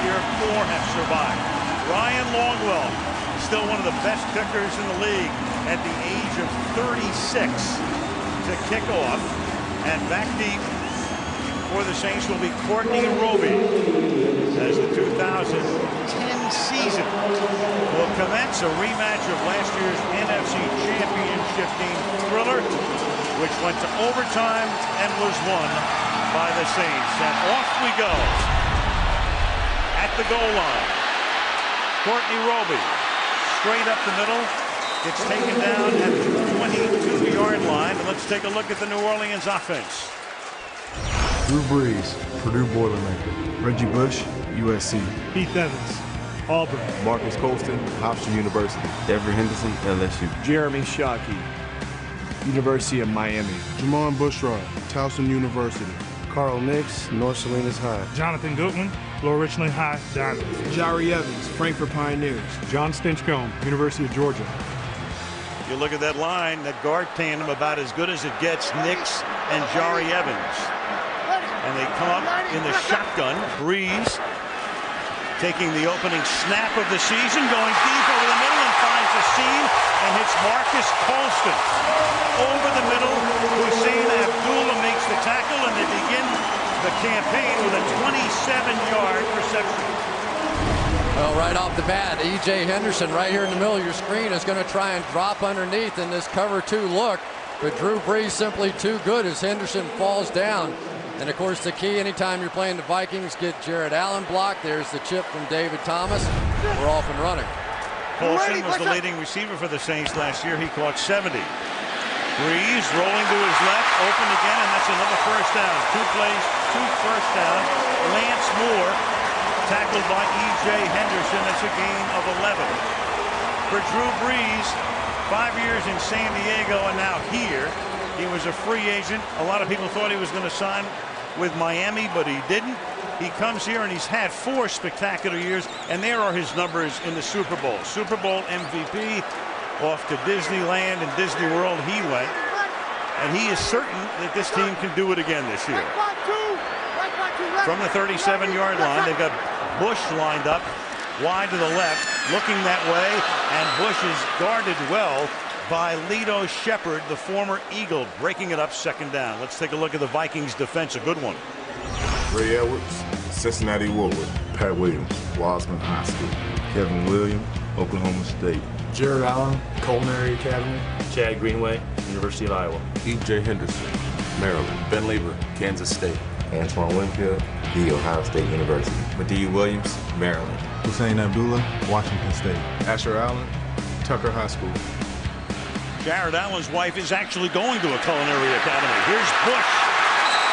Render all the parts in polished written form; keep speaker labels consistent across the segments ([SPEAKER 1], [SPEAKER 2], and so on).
[SPEAKER 1] year 4 have survived. Ryan Longwell, still one of the best kickers in the league at the age of 36 to kick off. And back deep for the Saints will be Courtney Roby, as the 2010 season will commence a rematch of last year's NFC Championship game thriller, which went to overtime and was won by the Saints. And off we go at the goal line. Courtney Roby, straight up the middle, gets taken down at the 22-yard line. And let's take a look at the New Orleans offense.
[SPEAKER 2] Drew Brees, Purdue Boilermaker. Reggie Bush, USC.
[SPEAKER 3] Heath Evans, Auburn.
[SPEAKER 2] Marcus Colston, Hofstra University.
[SPEAKER 4] Devery Henderson, LSU.
[SPEAKER 3] Jeremy Shockey, University of Miami.
[SPEAKER 2] Jamon Bushrod, Towson University.
[SPEAKER 5] Carl Nix, North Salinas High.
[SPEAKER 3] Jonathan Goodwin, Lower Richland High, Diamond.
[SPEAKER 5] Jari Evans, Frankfurt Pioneers.
[SPEAKER 3] John Stinchcomb, University of Georgia.
[SPEAKER 1] You look at that line, that guard tandem about as good as it gets, Nix and Jari Evans. And they come up in the shotgun. Brees taking the opening snap of the season, going deep over the middle and finds a seam and hits Marcus Colston over the middle. Hussein Abdullah makes the tackle, and they begin the campaign with a 27-yard reception.
[SPEAKER 6] Well, right off the bat, E.J. Henderson right here in the middle of your screen is going to try and drop underneath in this cover 2 look, but Drew Brees simply too good as Henderson falls down. And of course, the key anytime you're playing the Vikings, get Jared Allen blocked. There's the chip from David Thomas. We're off and running.
[SPEAKER 1] Colston was the leading receiver for the Saints last year. He caught 70. Brees rolling to his left, open again, and that's another first down. 2 plays, 2 first down. Lance Moore tackled by E.J. Henderson. That's a gain of 11. For Drew Brees, 5 years in San Diego and now here. He was a free agent. A lot of people thought he was going to sign with Miami, but he didn't. He comes here and he's had 4 spectacular years, and there are his numbers in the Super Bowl. Super Bowl MVP, off to Disneyland and Disney World he went, and he is certain that this team can do it again this year. From the 37-yard line, they've got Bush lined up wide to the left, looking that way, and Bush is guarded well by Lito Shepherd, the former Eagle, breaking it up 2nd down. Let's take a look at the Vikings defense, a good one.
[SPEAKER 2] Ray Edwards, Cincinnati Woodward. Pat Williams, Wiseman High School.
[SPEAKER 4] Kevin Williams, Oklahoma State.
[SPEAKER 5] Jared Allen, Culinary Academy.
[SPEAKER 7] Chad Greenway, University of Iowa.
[SPEAKER 4] E.J. Henderson, Maryland.
[SPEAKER 7] Ben Lieber, Kansas State.
[SPEAKER 4] Antoine Winfield, The Ohio State University.
[SPEAKER 7] Madieu Williams, Maryland.
[SPEAKER 2] Hussein Abdullah, Washington State. Asher Allen, Tucker High School.
[SPEAKER 1] Jared Allen's wife is actually going to a culinary academy. Here's Bush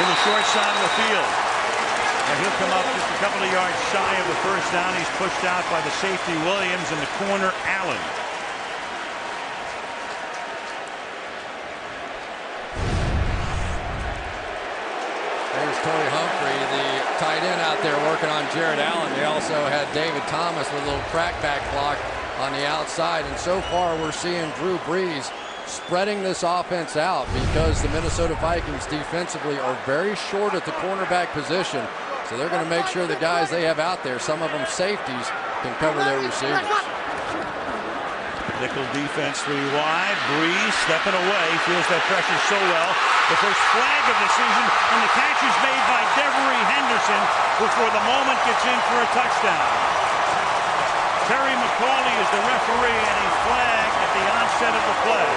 [SPEAKER 1] to the short side of the field. And he'll come up just a couple of yards shy of the first down. He's pushed out by the safety Williams and the corner Allen.
[SPEAKER 6] There's Torrey Humphrey, the tight end out there working on Jared Allen. They also had David Thomas with a little crackback block on the outside. And so far, we're seeing Drew Brees spreading this offense out because the Minnesota Vikings defensively are very short at the cornerback position. So they're going to make sure the guys they have out there, some of them safeties, can cover their receivers.
[SPEAKER 1] Nickel defense 3 wide. Brees stepping away, feels that pressure so well. The first flag of the season, and the catch is made by Devery Henderson before the moment gets in for a touchdown. Terry McCauley is the referee, and he flagged at the onset of the play.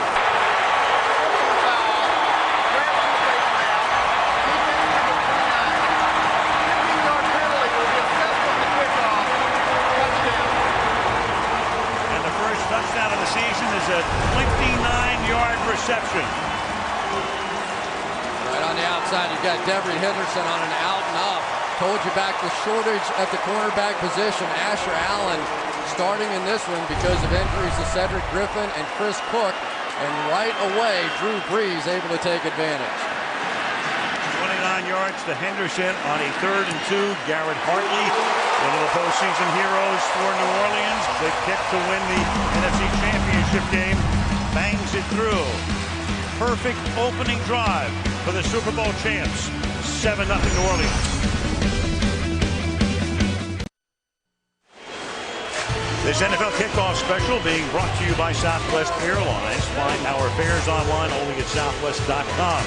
[SPEAKER 1] And the first touchdown of the season is a 29-yard reception.
[SPEAKER 6] Right on the outside, you've got Devery Henderson on an out and up. Told you back the shortage at the cornerback position. Asher Allen starting in this one because of injuries to Cedric Griffin and Chris Cook. And right away, Drew Brees able to take advantage.
[SPEAKER 1] 29 yards to Henderson on a 3rd and 2. Garrett Hartley, one of the postseason heroes for New Orleans. Big kick to win the NFC Championship game. Bangs it through. Perfect opening drive for the Super Bowl champs. 7-0 New Orleans. This NFL kickoff special being brought to you by Southwest Airlines. Find our fares online only at southwest.com.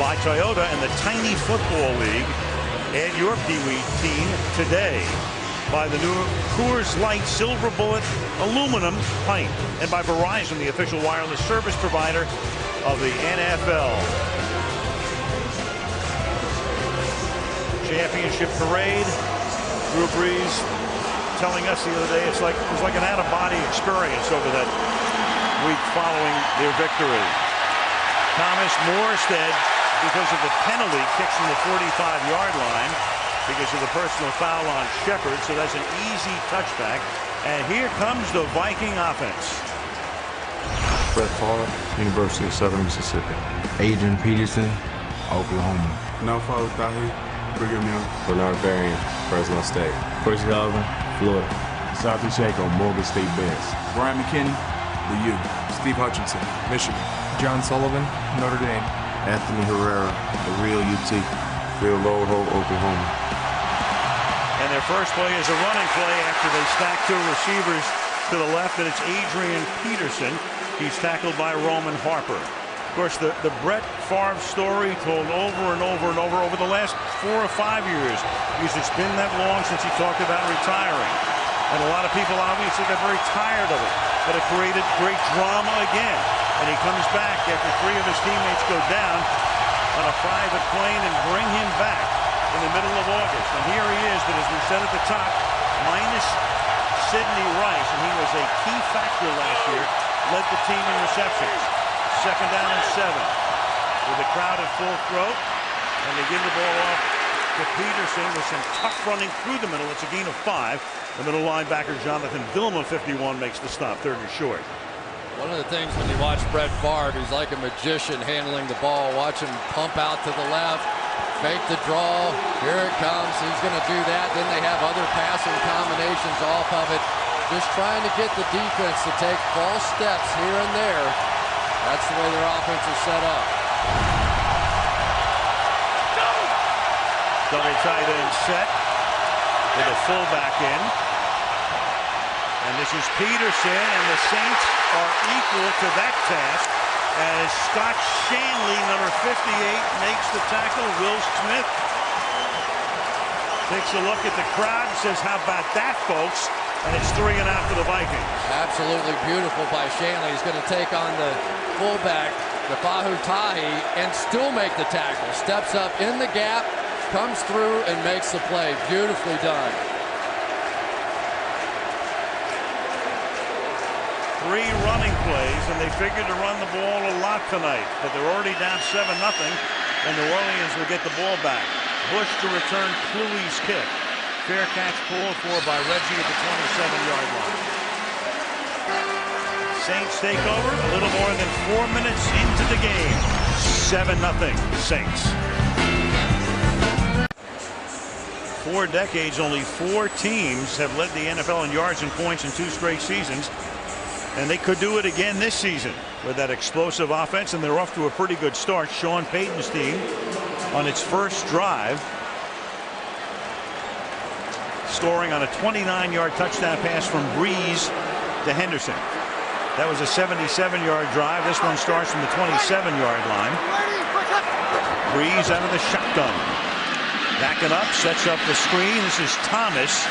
[SPEAKER 1] By Toyota and the Tiny Football League. Add your Pee Wee team today. By the new Coors Light Silver Bullet aluminum pint. And by Verizon, the official wireless service provider of the NFL. Championship parade. Drew Brees telling us the other day it was like an out-of-body experience over that week following their victory. Thomas Morstead, because of the penalty, kicks from the 45-yard line because of the personal foul on Shepard, so that's an easy touchback. And here comes the Viking offense.
[SPEAKER 4] Brett Favre, University of Southern Mississippi.
[SPEAKER 8] Adrian Peterson, Oklahoma.
[SPEAKER 2] Naufal Tahi, Brigham Young.
[SPEAKER 4] Bernard Varian, Fresno State.
[SPEAKER 8] Chris Galvin, Florida.
[SPEAKER 3] Sati Shako, Morgan State Bears.
[SPEAKER 2] Brian McKinney, the U. Steve Hutchinson, Michigan.
[SPEAKER 5] John Sullivan, Notre Dame.
[SPEAKER 4] Anthony Herrera, the real UT. Phil Loho, Oklahoma.
[SPEAKER 1] And their first play is a running play after they stack two receivers to the left, and it's Adrian Peterson. He's tackled by Roman Harper. Of course, the Brett Favre story told over and over and over the last 4 or 5 years, because it's been that long since he talked about retiring. And a lot of people obviously got very tired of it, but it created great drama again. And he comes back after 3 of his teammates go down on a private plane and bring him back in the middle of August. And here he is, but as we said at the top, minus Sidney Rice, and he was a key factor last year, led the team in receptions. 2nd down and 7 with the crowd at full throat, and they give the ball off to Peterson with some tough running through the middle. It's a gain of 5. The middle linebacker Jonathan Vilma, 51, makes the stop. 3rd and short.
[SPEAKER 6] One of the things when you watch Brett Favre, he's like a magician handling the ball. Watch him pump out to the left, fake the draw. Here it comes. He's going to do that. Then they have other passing combinations off of it. Just trying to get the defense to take false steps here and there. That's the way their offense is set up.
[SPEAKER 1] Double tight end set with a fullback in. And this is Peterson, and the Saints are equal to that task as Scott Shanley, number 58, makes the tackle. Will Smith takes a look at the crowd and says, how about that, folks? And it's 3 and out for the Vikings.
[SPEAKER 6] Absolutely beautiful by Shanley. He's going to take on the fullback, the Fahu Tahi, and still make the tackle. Steps up in the gap, comes through, and makes the play. Beautifully done.
[SPEAKER 1] 3 running plays, and they figured to run the ball a lot tonight, but they're already down 7-0, and New Orleans will get the ball back. Bush to return Kluwe's kick. Fair catch pulled for by Reggie at the 27-yard line. Saints take over a little more than 4 minutes into the game. 7-0 Saints. 4 decades, only 4 teams have led the NFL in yards and points in 2 straight seasons. And they could do it again this season with that explosive offense, and they're off to a pretty good start. Sean Payton's team on its first drive, scoring on a 29-yard touchdown pass from Breeze to Henderson. That was a 77-yard drive. This one starts from the 27-yard line. Breeze out of the shotgun. Backing up, sets up the screen. This is Thomas.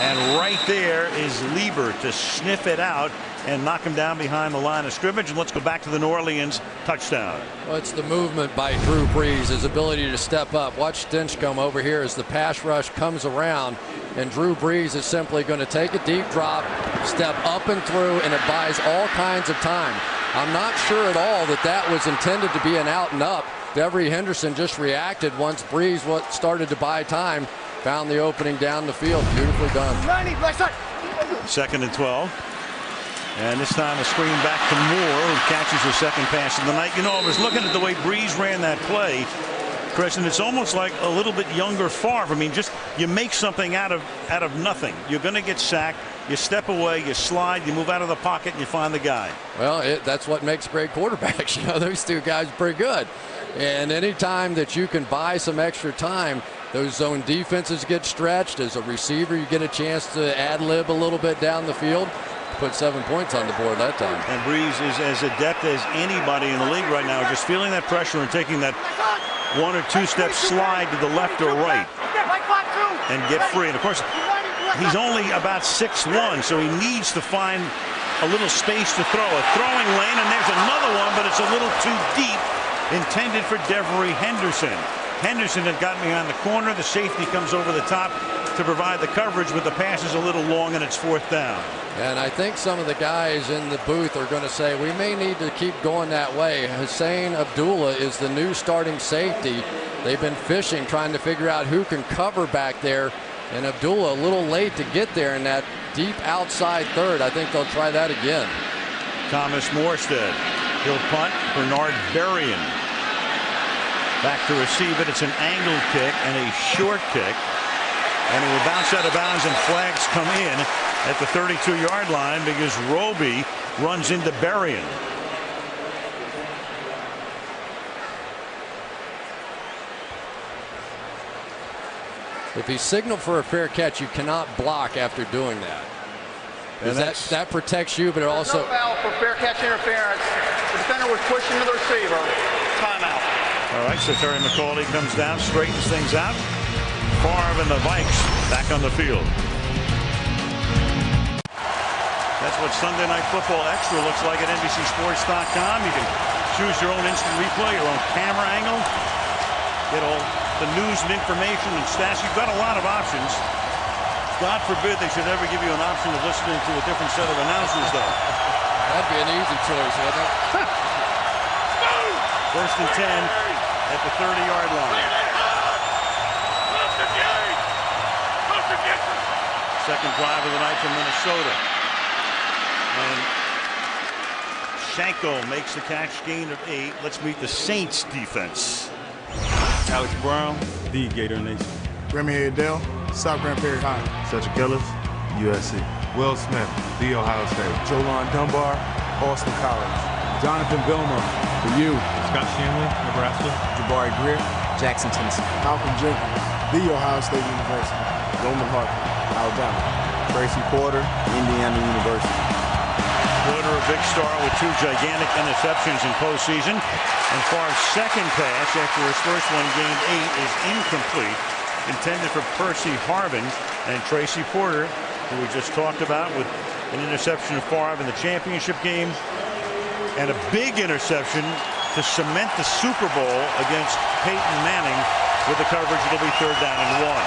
[SPEAKER 1] And right there is Lieber to sniff it out and knock him down behind the line of scrimmage. And let's go back to the New Orleans touchdown.
[SPEAKER 6] Well, it's the movement by Drew Brees, his ability to step up. Watch Stinchcomb over here as the pass rush comes around, and Drew Brees is simply going to take a deep drop, step up and through, and it buys all kinds of time. I'm not sure at all that that was intended to be an out and up. Devery Henderson just reacted once Brees started to buy time, found the opening down the field. Beautifully done.
[SPEAKER 1] 2nd and 12. And this time a screen back to Moore, who catches the 2nd pass of the night. You know, I was looking at the way Brees ran that play, Chris, and it's almost like a little bit younger Favre. I mean, just you make something out of nothing. You're going to get sacked. You step away, you slide, you move out of the pocket, and you find the guy.
[SPEAKER 6] Well, that's what makes great quarterbacks. You know, those 2 guys are pretty good. And any time that you can buy some extra time, Those zone defenses get stretched. As a receiver, you get a chance to ad-lib a little bit down the field. Put 7 points on the board that time.
[SPEAKER 1] And Breeze is as adept as anybody in the league right now, just feeling that pressure and taking that 1 or 2 step slide to the left or right and get free. And of course, he's only about 6'1", so he needs to find a little space to throw. A throwing lane, and there's another one, but it's a little too deep, intended for Devery Henderson. Henderson had gotten behind the corner. The safety comes over the top to provide the coverage, but the pass is a little long, and it's 4th down.
[SPEAKER 6] And I think some of the guys in the booth are going to say we may need to keep going that way. Hussein Abdullah is the new starting safety. They've been fishing, trying to figure out who can cover back there. And Abdullah a little late to get there in that deep outside third. I think they'll try that again.
[SPEAKER 1] Thomas Morstead. He'll punt. Bernard Berrien back to receive it. It's an angled kick and a short kick. And it will bounce out of bounds, and flags come in at the 32-yard line because Roby runs into Berrien.
[SPEAKER 6] If he signaled for a fair catch, you cannot block after doing that. And that protects you, but it also...
[SPEAKER 9] No foul for fair catch interference. The defender was pushing to the receiver. Timeout.
[SPEAKER 1] All right, so Terry McCauley comes down, straightens things out. Favre and the Vikes back on the field. That's what Sunday Night Football Extra looks like at NBCSports.com. You can choose your own instant replay, your own camera angle, get all the news and information and stats. You've got a lot of options. God forbid they should ever give you an option of listening to a different set of announcers, though.
[SPEAKER 6] That'd be an easy choice, wouldn't it?
[SPEAKER 1] 1st and 10 at the 30-yard line. Second drive of the night from Minnesota. And Shanko makes the catch, gain of 8. Let's meet the Saints defense.
[SPEAKER 10] Alex Brown, the Gator Nation.
[SPEAKER 3] Remy Adele, South Grand Prairie High.
[SPEAKER 4] Cedric Ellis, USC.
[SPEAKER 8] Will Smith, The Ohio State.
[SPEAKER 3] Jolon Dunbar, Austin College. Jonathan Vilma, for you.
[SPEAKER 5] Scott Shanley, Nebraska.
[SPEAKER 3] Jabari Greer,
[SPEAKER 11] Jackson, Tennessee.
[SPEAKER 3] Malcolm Jenkins, The Ohio State University. Roman Harper, Alabama. Tracy Porter, Indiana University.
[SPEAKER 1] Porter, a big star with 2 gigantic interceptions in postseason. And Favre's second pass after his first one gained 8 is incomplete, intended for Percy Harvin. And Tracy Porter, who we just talked about, with an interception of Favre in the championship game, and a big interception to cement the Super Bowl against Peyton Manning. With the coverage, it'll be 3rd down and 1.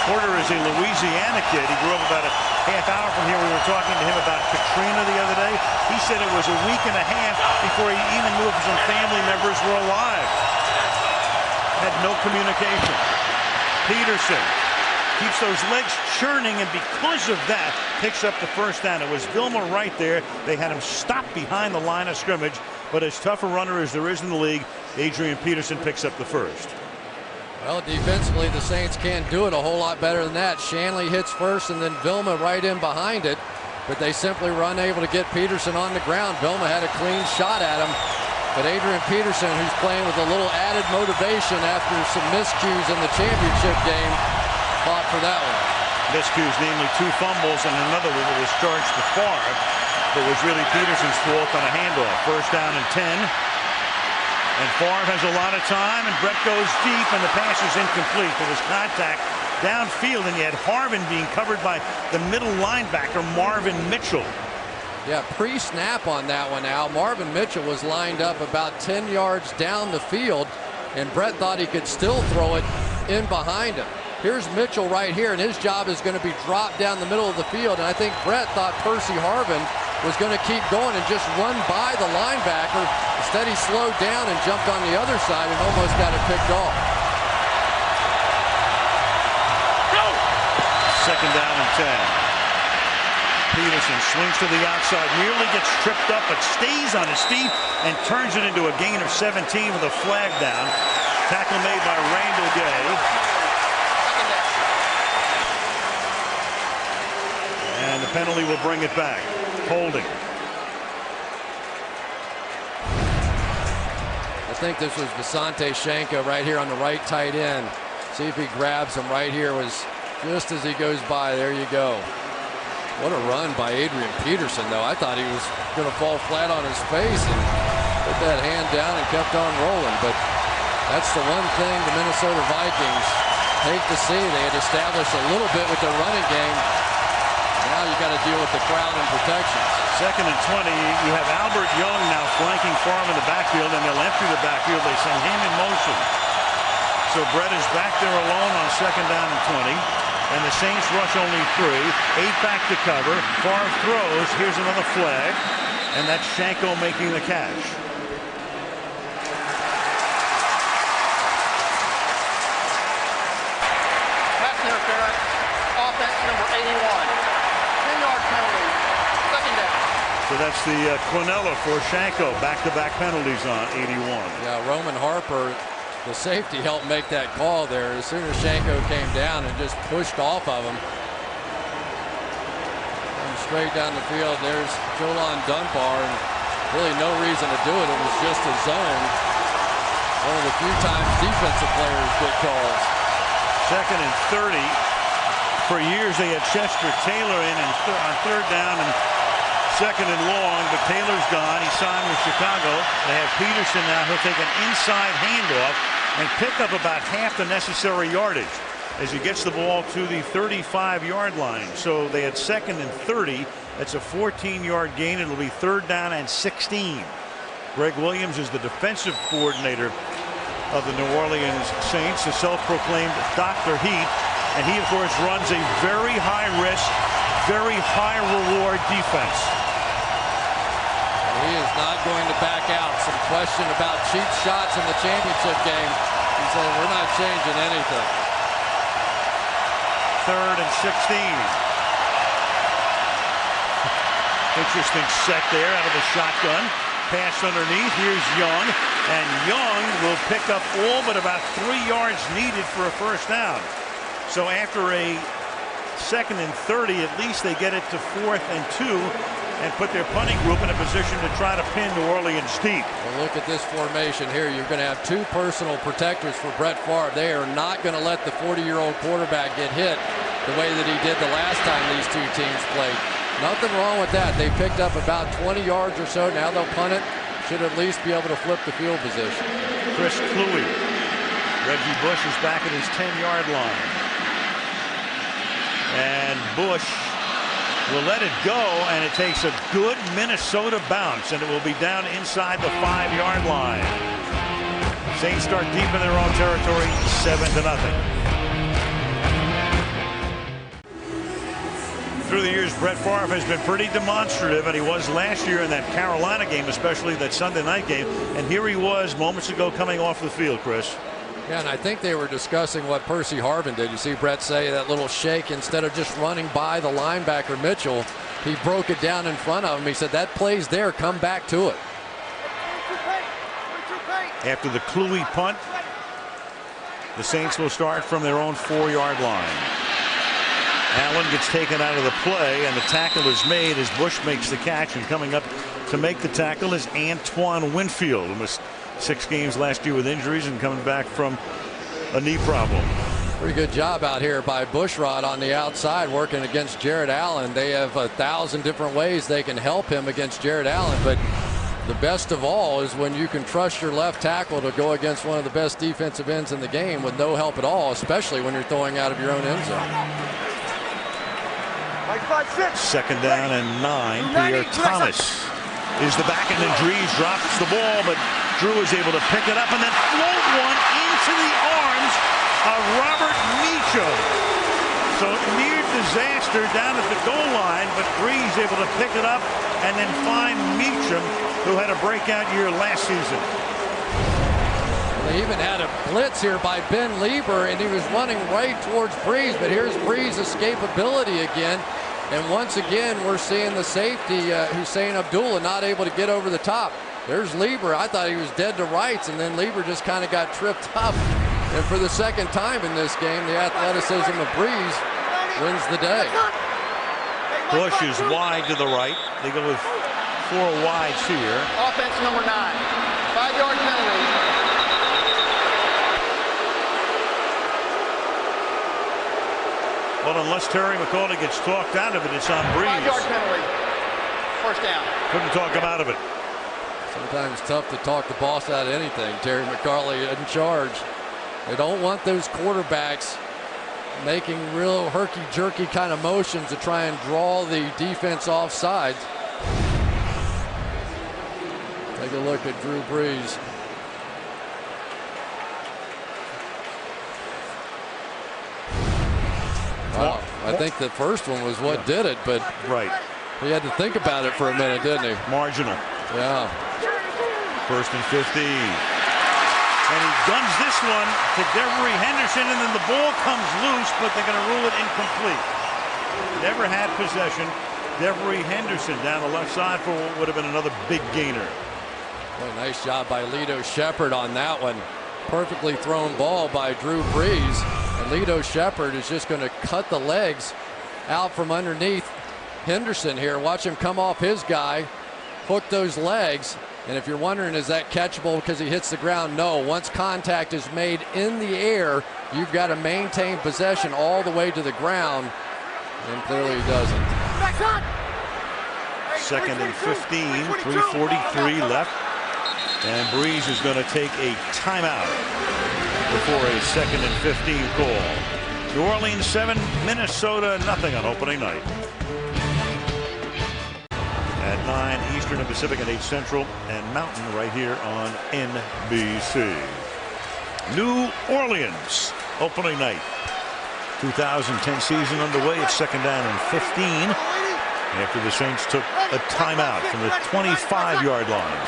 [SPEAKER 1] Porter is a Louisiana kid. He grew up about a half hour from here. We were talking to him about Katrina the other day. He said it was a week and a half before he even knew if some family members were alive. Had no communication. Peterson keeps those legs churning, and because of that, picks up the 1st down. It was Vilma right there. They had him stop behind the line of scrimmage, but as tough a runner as there is in the league, Adrian Peterson picks up the 1st.
[SPEAKER 6] Well, defensively, the Saints can't do it a whole lot better than that. Shanley hits first, and then Vilma right in behind it. But they simply were unable to get Peterson on the ground. Vilma had a clean shot at him. But Adrian Peterson, who's playing with a little added motivation after some miscues in the championship game, fought for that one.
[SPEAKER 1] Miscues, namely 2 fumbles and another one that was charged to Favre. That was really Peterson's fault on a handoff. 1st down and 10. And Favre has a lot of time, and Brett goes deep, and the pass is incomplete. There was contact downfield, and you had Harvin being covered by the middle linebacker, Marvin Mitchell.
[SPEAKER 6] Yeah, pre-snap on that one, Al. Marvin Mitchell was lined up about 10 yards down the field, and Brett thought he could still throw it in behind him. Here's Mitchell right here, and his job is going to be dropped down the middle of the field, and I think Brett thought Percy Harvin was going to keep going and just run by the linebacker. Instead, he slowed down and jumped on the other side and almost got it picked off.
[SPEAKER 1] 2nd down and 10. Peterson swings to the outside, nearly gets tripped up, but stays on his feet and turns it into a gain of 17 with a flag down. Tackle made by Randall Gay. And the penalty will bring it back. Holding.
[SPEAKER 6] I think this was Visante Shanko right here on the right tight end. See if he grabs him right here. Was just as he goes by. There you go. What a run by Adrian Peterson, though. I thought he was going to fall flat on his face and put that hand down and kept on rolling. But that's the one thing the Minnesota Vikings hate to see. They had established a little bit with their running game. Now you got to deal with the crowd and protections.
[SPEAKER 1] 2nd and 20. You have Albert Young now flanking for him in the backfield, and they'll empty the backfield. They send him in motion. So Brett is back there alone on 2nd down and 20. And the Saints rush only 3. 8 back to cover. Favre throws. Here's another flag. And that's Shanko making the catch.
[SPEAKER 9] Pass interference. Offense number 81. 10-yard penalty. 2nd down.
[SPEAKER 1] So that's the Quinella for Shanko. Back-to-back penalties on 81.
[SPEAKER 6] Yeah, Roman Harper, the safety, helped make that call there as soon as Shanko came down and just pushed off of him. And straight down the field, there's Jolon Dunbar, and really no reason to do it. It was just a zone. One of the few times defensive players get calls.
[SPEAKER 1] 2nd and 30. For years they had Chester Taylor in and on 3rd down and 2nd and long, but Taylor's gone. He signed with Chicago. They have Peterson now. He'll take an inside handoff and pick up about half the necessary yardage as he gets the ball to the 35-yard line. So they had 2nd and 30. That's a 14-yard gain. It'll be 3rd down and 16. Greg Williams is the defensive coordinator of the New Orleans Saints, the self-proclaimed Dr. Heat. And he, of course, runs a very high-risk, very high-reward defense.
[SPEAKER 6] He is not going to back out. Some question about cheap shots in the championship game. He said, we're not changing anything.
[SPEAKER 1] 3rd and 16. Interesting set there out of the shotgun. Pass underneath. Here's Young. And Young will pick up all but about 3 yards needed for a first down. So after a 2nd and 30, at least they get it to 4th and 2 and put their punting group in a position to try to pin New Orleans deep.
[SPEAKER 6] Well, look at this formation here. You're going to have 2 personal protectors for Brett Favre. They are not going to let the 40-year-old quarterback get hit the way that he did the last time these 2 teams played. Nothing wrong with that. They picked up about 20 yards or so. Now they'll punt it. Should at least be able to flip the field position.
[SPEAKER 1] Chris Kluwe. Reggie Bush is back at his 10-yard line. And Bush will let it go, and it takes a good Minnesota bounce, and it will be down inside the 5-yard line. Saints start deep in their own territory, 7-0. Through the years, Brett Favre has been pretty demonstrative, and he was last year in that Carolina game, especially that Sunday night game. And here he was moments ago coming off the field, Chris.
[SPEAKER 6] Yeah, and I think they were discussing what Percy Harvin did. You see Brett say that little shake, instead of just running by the linebacker Mitchell, he broke it down in front of him. He said, that play's there, come back to it.
[SPEAKER 1] After the Kluwe punt, the Saints will start from their own 4-yard line. Allen gets taken out of the play, and the tackle is made as Bush makes the catch. And coming up to make the tackle is Antoine Winfield, who missed 6 games last year with injuries and coming back from a knee problem.
[SPEAKER 6] Pretty good job out here by Bushrod on the outside working against Jared Allen. They have 1,000 different ways they can help him against Jared Allen, but the best of all is when you can trust your left tackle to go against one of the best defensive ends in the game with no help at all, especially when you're throwing out of your own end zone.
[SPEAKER 1] 2nd down and 9. Pierre Thomas is the back, and then Drees drops the ball, but Drew is able to pick it up and then float one into the arms of Robert Meacham. So near disaster down at the goal line, but Drees able to pick it up and then find Meacham, who had a breakout year last season.
[SPEAKER 6] They even had a blitz here by Ben Lieber, and he was running right towards Breeze, but here's Breeze escapability again. And once again, we're seeing the safety, Hussein Abdullah, not able to get over the top. There's Lieber. I thought he was dead to rights, and then Lieber just kind of got tripped up. And for the 2nd time in this game, the athleticism of Breeze wins the day.
[SPEAKER 1] Bush is wide to the right. They go with 4 wides here.
[SPEAKER 9] Offense number 9. 5-yard penalty.
[SPEAKER 1] Well, unless Terry McAuley gets talked out of it, it's on Breeze.
[SPEAKER 9] 5-yard penalty. First down.
[SPEAKER 1] Couldn't talk him out of it.
[SPEAKER 6] Sometimes tough to talk the boss out of anything. Terry McAuley in charge. They don't want those quarterbacks making real herky-jerky kind of motions to try and draw the defense off sides. Take a look at Drew Brees. Wow, I think the first one was what did it, but
[SPEAKER 1] right.
[SPEAKER 6] He had to think about it for a minute, didn't he?
[SPEAKER 1] Marginal.
[SPEAKER 6] Yeah.
[SPEAKER 1] 1st and 15. And he guns this one to Devery Henderson, and then the ball comes loose, but they're going to rule it incomplete. Never had possession. Devery Henderson down the left side for what would have been another big gainer.
[SPEAKER 6] Well, nice job by Lito Shepherd on that one. Perfectly thrown ball by Drew Brees. And Lito Shepherd is just going to cut the legs out from underneath Henderson here. Watch him come off his guy, hook those legs. And if you're wondering, is that catchable because he hits the ground? No. Once contact is made in the air, you've got to maintain possession all the way to the ground. And clearly he doesn't.
[SPEAKER 1] 2nd and 15, 3:43 left. And Breeze is going to take a timeout before a 2nd and 15 call. New Orleans 7, Minnesota nothing on opening night. At 9 Eastern and Pacific and 8 Central and Mountain right here on NBC. New Orleans opening night. 2010 season underway. It's 2nd down and 15 after the Saints took a timeout from the 25-yard line.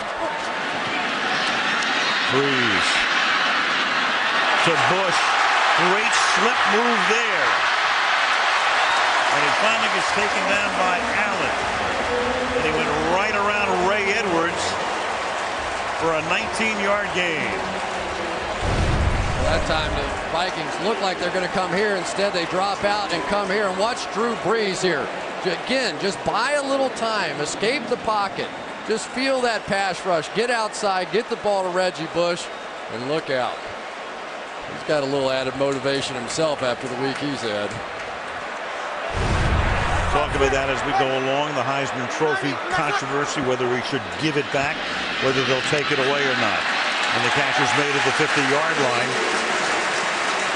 [SPEAKER 1] Breeze to Bush. Great slip move there. And he finally gets taken down by Allen. And he went right around Ray Edwards for a 19-yard gain.
[SPEAKER 6] That time the Vikings look like they're going to come here. Instead, they drop out and come here. And watch Drew Brees here. Again, just buy a little time. Escape the pocket. Just feel that pass rush. Get outside. Get the ball to Reggie Bush. And look out. He's got a little added motivation himself after the week he's had.
[SPEAKER 1] Talk about that as we go along. The Heisman Trophy controversy, whether we should give it back, whether they'll take it away or not. And the catcher's made at the 50-yard line.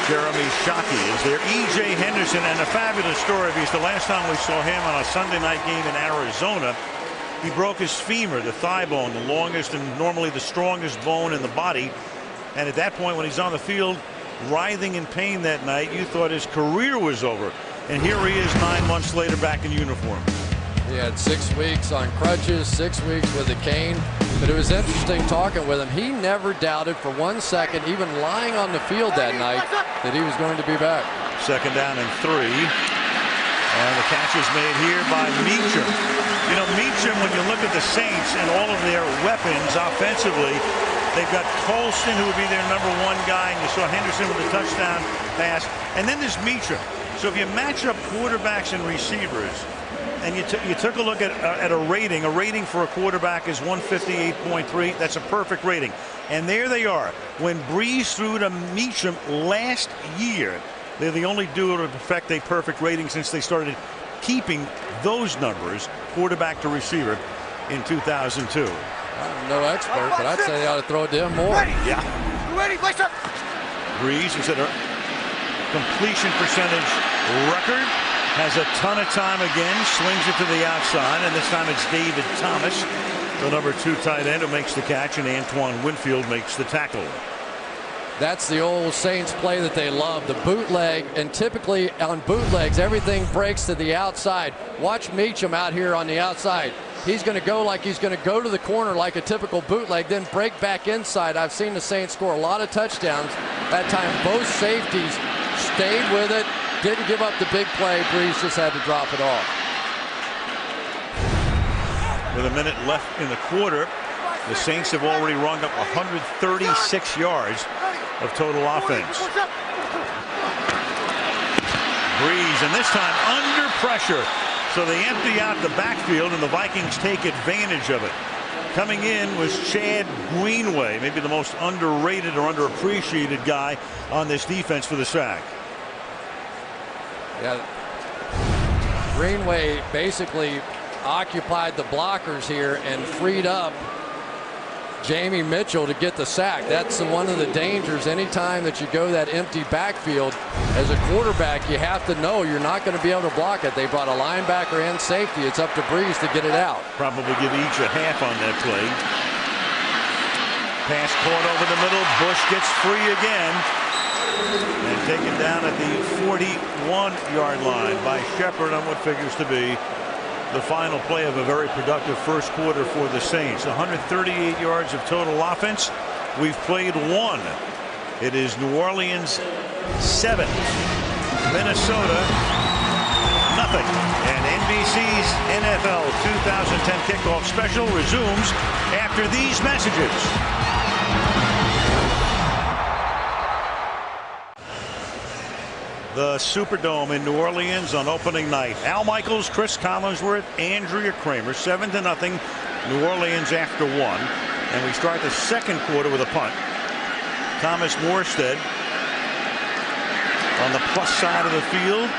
[SPEAKER 1] Jeremy Shockey is there. E.J. Henderson, and a fabulous story because the last time we saw him on a Sunday night game in Arizona, he broke his femur, the thigh bone, the longest and normally the strongest bone in the body. And at that point, when he's on the field, writhing in pain that night, you thought his career was over. And here he is 9 months later back in uniform.
[SPEAKER 6] He had 6 weeks on crutches, 6 weeks with a cane. But it was interesting talking with him. He never doubted for 1 second, even lying on the field that night, that he was going to be back.
[SPEAKER 1] 2nd down and 3. And the catch is made here by Meacham. You know, Meacham, when you look at the Saints and all of their weapons offensively, they've got Colston, who would be their #1 guy, and you saw Henderson with the touchdown pass. And then there's Meacham. So if you match up quarterbacks and receivers, and you took a look at a rating for a quarterback is 158.3. That's a perfect rating. And there they are. When Breeze threw to Meacham last year, they're the only duo to perfect a perfect rating since they started keeping those numbers, quarterback to receiver, in 2002.
[SPEAKER 6] I'm no expert, but I'd say they ought to throw it to him more.
[SPEAKER 1] Yeah. Breeze, who said a completion percentage record, has a ton of time again, swings it to the outside, and this time it's David Thomas, the #2 tight end, who makes the catch, and Antoine Winfield makes the tackle.
[SPEAKER 6] That's the old Saints play that they love, the bootleg, and typically on bootlegs, everything breaks to the outside. Watch Meacham out here on the outside. He's going to go like he's going to go to the corner like a typical bootleg, then break back inside. I've seen the Saints score a lot of touchdowns. That time, both safeties stayed with it, didn't give up the big play. Breeze just had to drop it off.
[SPEAKER 1] With a minute left in the quarter, the Saints have already rung up 136 yards of total offense. Breeze, and this time under pressure. So they empty out the backfield, and the Vikings take advantage of it. Coming in was Chad Greenway, maybe the most underrated or underappreciated guy on this defense for the sack.
[SPEAKER 6] Yeah. Greenway basically occupied the blockers here and freed up Jamie Mitchell to get the sack. That's one of the dangers. Anytime that you go that empty backfield, as a quarterback, you have to know you're not going to be able to block it. They brought a linebacker and safety. It's up to Breeze to get it out.
[SPEAKER 1] Probably give each a half on that play. Pass caught over the middle. Bush gets free again. And taken down at the 41-yard line by Shepard on what figures to be the final play of a very productive first quarter for the Saints. 138 yards of total offense. We've played 1. It is New Orleans 7, Minnesota nothing. And NBC's NFL 2010 kickoff special resumes after these messages. The Superdome in New Orleans on opening night. Al Michaels, Chris Collinsworth, Andrea Kramer. 7-0 New Orleans after 1. And we start the second quarter with a punt. Thomas Morstead on the plus side of the field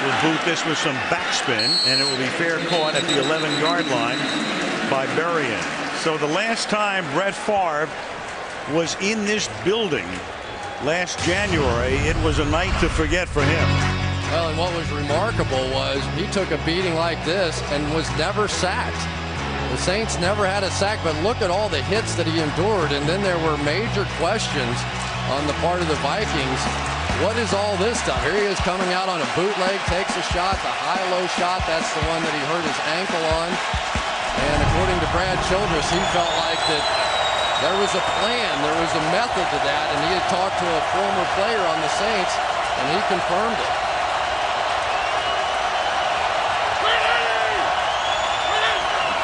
[SPEAKER 1] will boot this with some backspin, and it will be fair caught at the 11-yard line by Berrien. So the last time Brett Favre was in this building last January, it was a night to forget for him.
[SPEAKER 6] Well, and what was remarkable was he took a beating like this and was never sacked. The Saints never had a sack, but look at all the hits that he endured, and then there were major questions on the part of the Vikings. What is all this stuff? Here he is coming out on a bootleg, takes a shot, the high-low shot. That's the one that he hurt his ankle on. And according to Brad Childress, he felt like that there was a plan, there was a method to that, and he had talked to a former player on the Saints, and he confirmed it.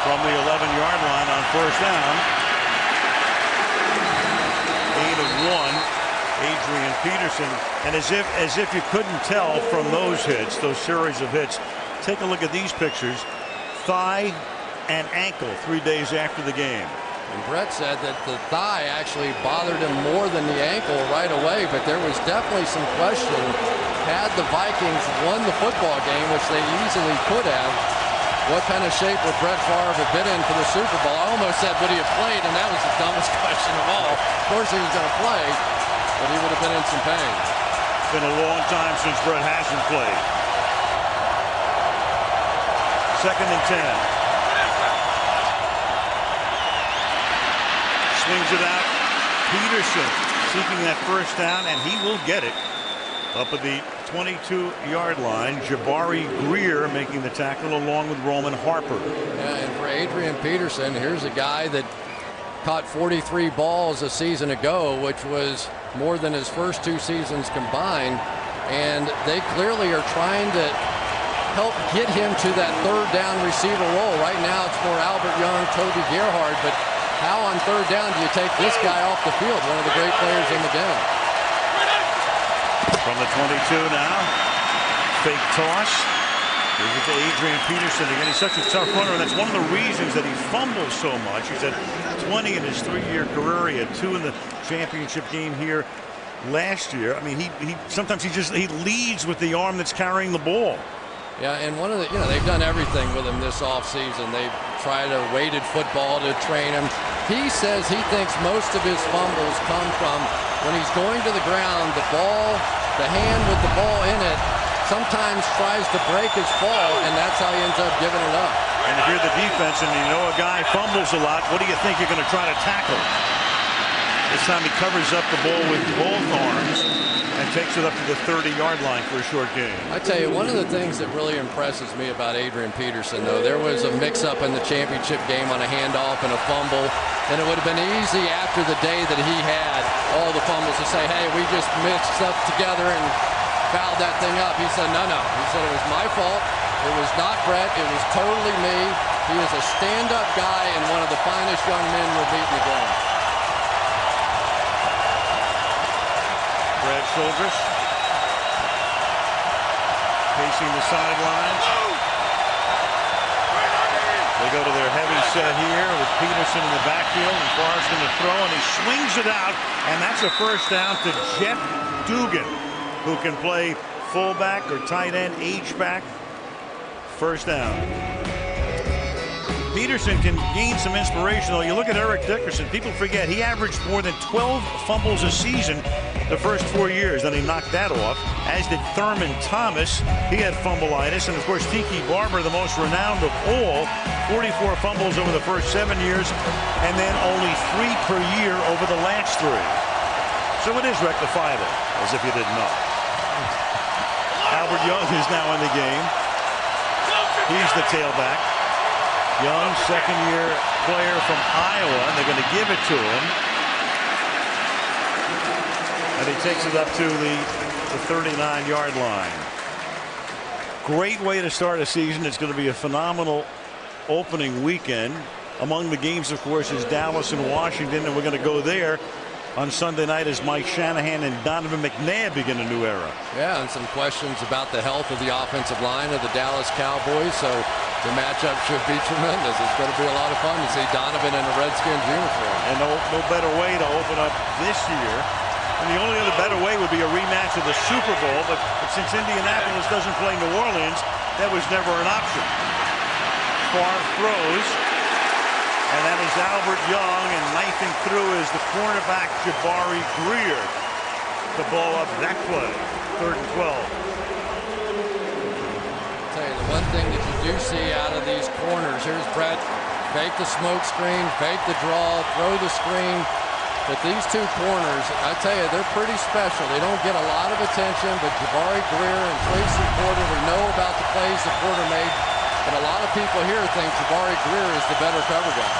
[SPEAKER 1] From the 11-yard line on first down. 8 of 1. Adrian Peterson, and as if you couldn't tell from those hits, those series of hits, take a look at these pictures. Thigh and ankle 3 days after the game.
[SPEAKER 6] And Brett said that the thigh actually bothered him more than the ankle right away, but there was definitely some question. Had the Vikings won the football game, which they easily could have, what kind of shape would Brett Favre have been in for the Super Bowl? I almost said, would he have played? And that was the dumbest question of all. Of course he was going to play, but he would have been in some pain.
[SPEAKER 1] It's been a long time since Brett hasn't played. 2nd and 10. Swings it out. Peterson seeking that first down, and he will get it up at the 22-yard line. Jabari Greer making the tackle along with Roman Harper.
[SPEAKER 6] Yeah, and for Adrian Peterson, here's a guy that caught 43 balls a season ago, which was more than his first 2 seasons combined, and they clearly are trying to help get him to that third down receiver role. Right now it's for Albert Young, Toby Gerhard, but how on third down do you take this guy off the field, one of the great players in the game?
[SPEAKER 1] From the 22 now, fake toss. Gives it to Adrian Peterson again. He's such a tough runner, and that's one of the reasons that he fumbles so much. He's had 20 in his 3-year career. He had 2 in the championship game here last year. I mean, he sometimes he leads with the arm that's carrying the ball.
[SPEAKER 6] Yeah, and one of the, they've done everything with him this offseason. They've tried a weighted football to train him. He says he thinks most of his fumbles come from when he's going to the ground, the ball, the hand with the ball in it, sometimes tries to break his fall, and that's how he ends up giving it up.
[SPEAKER 1] And if you're the defense and you know a guy fumbles a lot, what do you think you're going to try to tackle? This time he covers up the ball with both arms and takes it up to the 30-yard line for a short gain.
[SPEAKER 6] I tell you, one of the things that really impresses me about Adrian Peterson, though, there was a mix-up in the championship game on a handoff and a fumble, and it would have been easy after the day that he had all the fumbles to say, hey, we just mixed up together and fouled that thing up. He said, no. He said it was my fault. It was not Brett. It was totally me. He is a stand-up guy and one of the finest young men we'll meet in the game.
[SPEAKER 1] Brad Childress pacing the sidelines. They go to their heavy set here with Peterson in the backfield, and Favre's going to throw, and he swings it out, and that's a first down to Jeff Dugan, who can play fullback or tight end, H-back. First down. Peterson can gain some inspiration, though. You look at Eric Dickerson, people forget he averaged more than 12 fumbles a season the first 4 years. Then he knocked that off, as did Thurman Thomas. He had fumbleitis. And, of course, Tiki Barber, the most renowned of all, 44 fumbles over the first 7 years, and then only 3 per year over the last 3. So it is rectifiable, as if you didn't know. Albert Young is now in the game. He's the tailback. Young, second-year player from Iowa, and they're going to give it to him. And he takes it up to the 39-yard line. Great way to start a season. It's going to be a phenomenal opening weekend. Among the games, of course, is Dallas and Washington, and we're going to go there on Sunday night as Mike Shanahan and Donovan McNabb begin a new era.
[SPEAKER 6] Yeah, and some questions about the health of the offensive line of the Dallas Cowboys. So the matchup should be tremendous. It's going to be a lot of fun to see Donovan in a Redskins uniform.
[SPEAKER 1] And no better way to open up this year. And the only other better way would be a rematch of the Super Bowl. But since Indianapolis doesn't play New Orleans, that was never an option. Favre throws. And that is Albert Young, and knifing through is the cornerback Jabari Greer to blow up that play. 3rd and 12.
[SPEAKER 6] I'll tell you, the one thing that you do see out of these corners, here's Brett, fake the smoke screen, fake the draw, throw the screen. But these two corners, I tell you, they're pretty special. They don't get a lot of attention, but Jabari Greer and Tracy Porter, we know about the plays that Porter made. But a lot of people here think Jabari Greer is the better cover guy.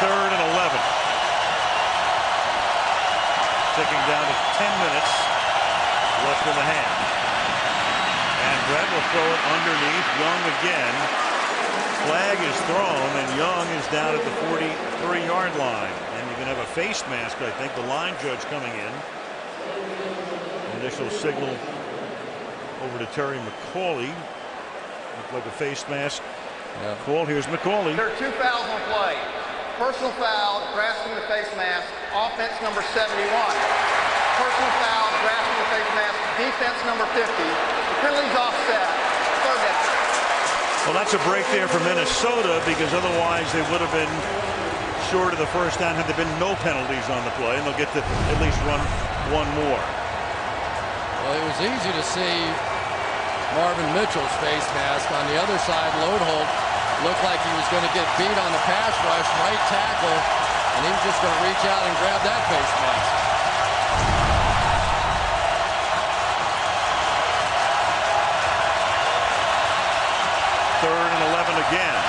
[SPEAKER 1] 3rd and 11. Ticking down to 10 minutes left in the half. And Brett will throw it underneath. Young again. Flag is thrown, and Young is down at the 43-yard line. And you can have a face mask, I think. The line judge coming in. Initial signal over to Terry McCauley. Looked like a face mask.
[SPEAKER 6] Yeah.
[SPEAKER 1] Call. Here's McCauley.
[SPEAKER 9] There are 2 fouls on play. Personal foul, grasping the face mask, offense number 71. Personal foul, grasping the face mask, defense number 50. The penalty's offset. 3rd down.
[SPEAKER 1] Well, that's a break there for Minnesota, because otherwise they would have been short of the first down had there been no penalties on the play, and they'll get to at least run one more.
[SPEAKER 6] Well, it was easy to see Marvin Mitchell's face mask. On the other side, Lodeholt looked like he was going to get beat on the pass rush, right tackle, and he was just going to reach out and grab that face mask.
[SPEAKER 1] Third and 11 again.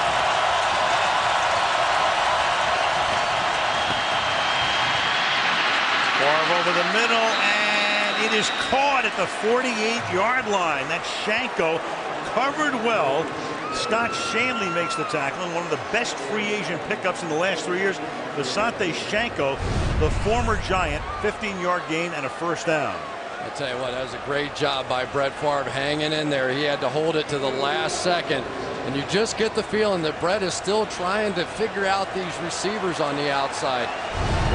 [SPEAKER 1] Favre over the middle, and it is caught at the 48-yard line. That's Shanko, covered well. Scott Shanley makes the tackle, and one of the best free agent pickups in the last 3 years. Visante Shanko, the former Giant, 15-yard gain and a first down.
[SPEAKER 6] I tell you what, that was a great job by Brett Favre hanging in there. He had to hold it to the last second. And you just get the feeling that Brett is still trying to figure out these receivers on the outside.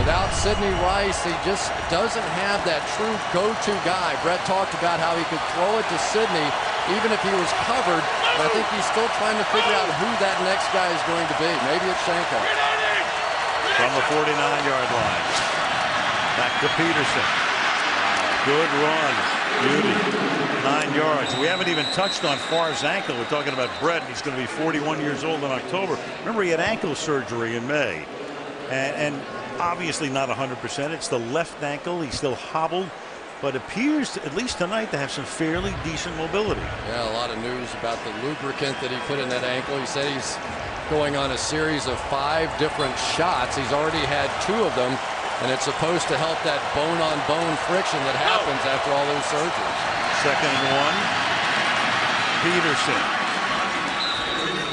[SPEAKER 6] Without Sidney Rice, he just doesn't have that true go-to guy. Brett talked about how he could throw it to Sidney even if he was covered. But I think he's still trying to figure out who that next guy is going to be. Maybe it's Shanko.
[SPEAKER 1] From the 49-yard line. Back to Peterson. Good run. Beauty. 9 yards. We haven't even touched on Favre's ankle. We're talking about Brett. He's going to be 41 years old in October. Remember, he had ankle surgery in May. And obviously not 100%. It's the left ankle. He's still hobbled, but appears, at least tonight, to have some fairly decent mobility.
[SPEAKER 6] Yeah, a lot of news about the lubricant that he put in that ankle. He said he's going on a series of 5 different shots. He's already had 2 of them. And it's supposed to help that bone-on-bone friction that happens after all those surgeries. 2nd
[SPEAKER 1] and 1.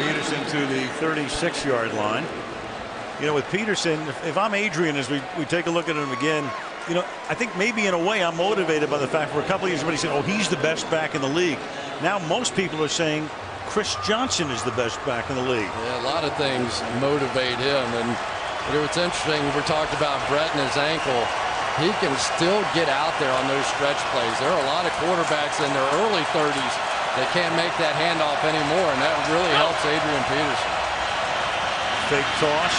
[SPEAKER 1] Peterson to the 36-yard line. You know, with Peterson, if I'm Adrian, as we take a look at him again, you know, I think maybe in a way I'm motivated by the fact for a couple of years everybody said, oh, he's the best back in the league. Now most people are saying Chris Johnson is the best back in the league.
[SPEAKER 6] Yeah, a lot of things motivate him. And what's interesting, we talked about Brett and his ankle. he can still get out there on those stretch plays. There are a lot of quarterbacks in their early 30s that can't make that handoff anymore, and that really helps Adrian Peterson.
[SPEAKER 1] Fake toss.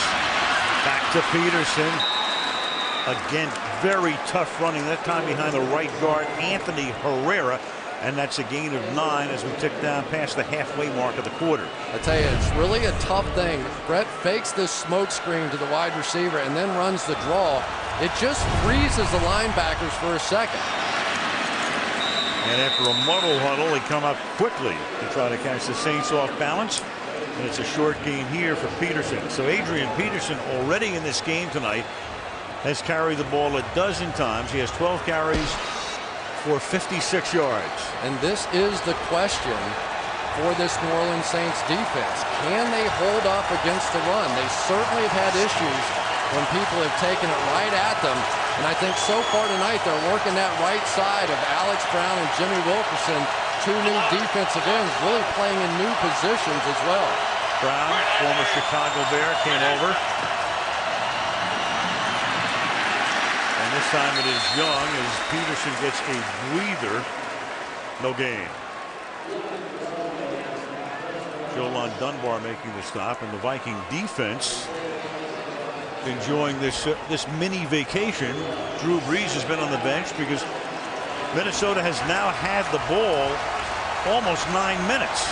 [SPEAKER 1] Back to Peterson. Again, very tough running, that time behind the right guard, Anthony Herrera. And that's a gain of 9 as we tick down past the halfway mark of the quarter.
[SPEAKER 6] I tell you, it's really a tough thing. Brett fakes this smoke screen to the wide receiver and then runs the draw. It just freezes the linebackers for a second.
[SPEAKER 1] And after a muddle huddle, they come up quickly to try to catch the Saints off balance. And it's a short gain here for Peterson. So Adrian Peterson already in this game tonight has carried the ball a dozen times. He has 12 carries for 56 yards.
[SPEAKER 6] And this is the question for this New Orleans Saints defense. Can they hold up against the run? They certainly have had issues when people have taken it right at them. And I think so far tonight they're working that right side of Alex Brown and Jimmy Wilkerson, two new defensive ends, really playing in new positions as well.
[SPEAKER 1] Brown, former Chicago Bear, came over. This time it is Young as Peterson gets a breather. No gain. Jolon Dunbar making the stop, and the Viking defense enjoying this mini vacation. Drew Brees has been on the bench because Minnesota has now had the ball almost 9 minutes.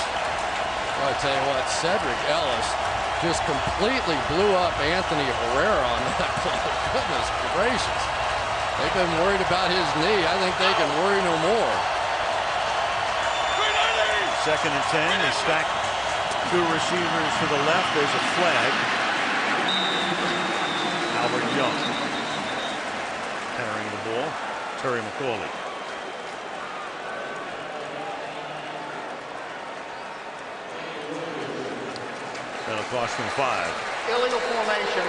[SPEAKER 6] Well, I tell you what, Cedric Ellis just completely blew up Anthony Herrera on that play. Goodness gracious. They've been worried about his knee. I think they can worry no more.
[SPEAKER 1] 2nd and 10. They stack 2 receivers to the left. There's a flag. Albert Young carrying the ball. Terry McCauley. That'll cost them 5.
[SPEAKER 9] Illegal formation.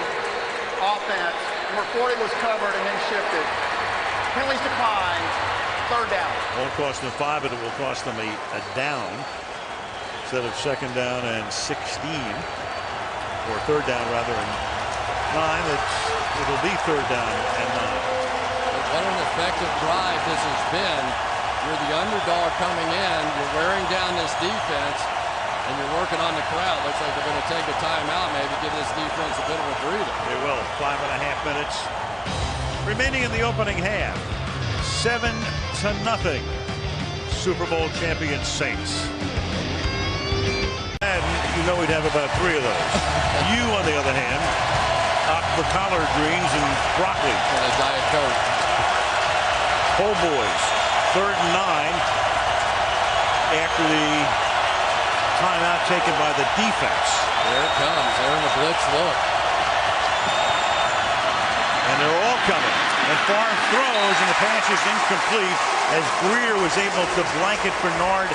[SPEAKER 9] Offense. Number 40 was covered and then shifted. Penalties declined. 3rd down.
[SPEAKER 1] Won't cost them 5, but it will cost them a down instead of 2nd down and 16, or 3rd down rather, and 9. It'll be 3rd down and 9.
[SPEAKER 6] What an effective drive this has been. You're the underdog coming in. You're wearing down this defense, and you're working on the crowd. Looks like they're going to take a timeout, maybe give this defense a bit of a breather.
[SPEAKER 1] They will. 5.5 minutes remaining in the opening half. 7-0. Super Bowl champion Saints. And you know we'd have about 3 of those. You, on the other hand, opt for collard greens and broccoli.
[SPEAKER 6] And a Diet Coke.
[SPEAKER 1] Po' boys. 3rd and 9 after the timeout taken by the defense.
[SPEAKER 6] There it comes. They're in the blitz look.
[SPEAKER 1] And they're all coming. And far throws, and the pass is incomplete as Greer was able to blanket Bernard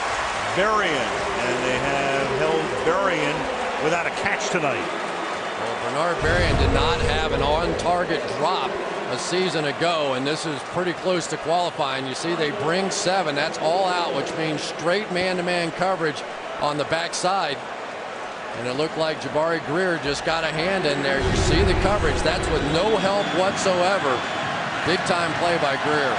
[SPEAKER 1] Berrien. And they have held Berrien without a catch tonight.
[SPEAKER 6] Well, Bernard Berrien did not have an on-target drop a season ago, and this is pretty close to qualifying. You see they bring 7. That's all out, which means straight man-to-man coverage on the backside. And it looked like Jabari Greer just got a hand in there. You see the coverage. That's with no help whatsoever. Big-time play by Greer.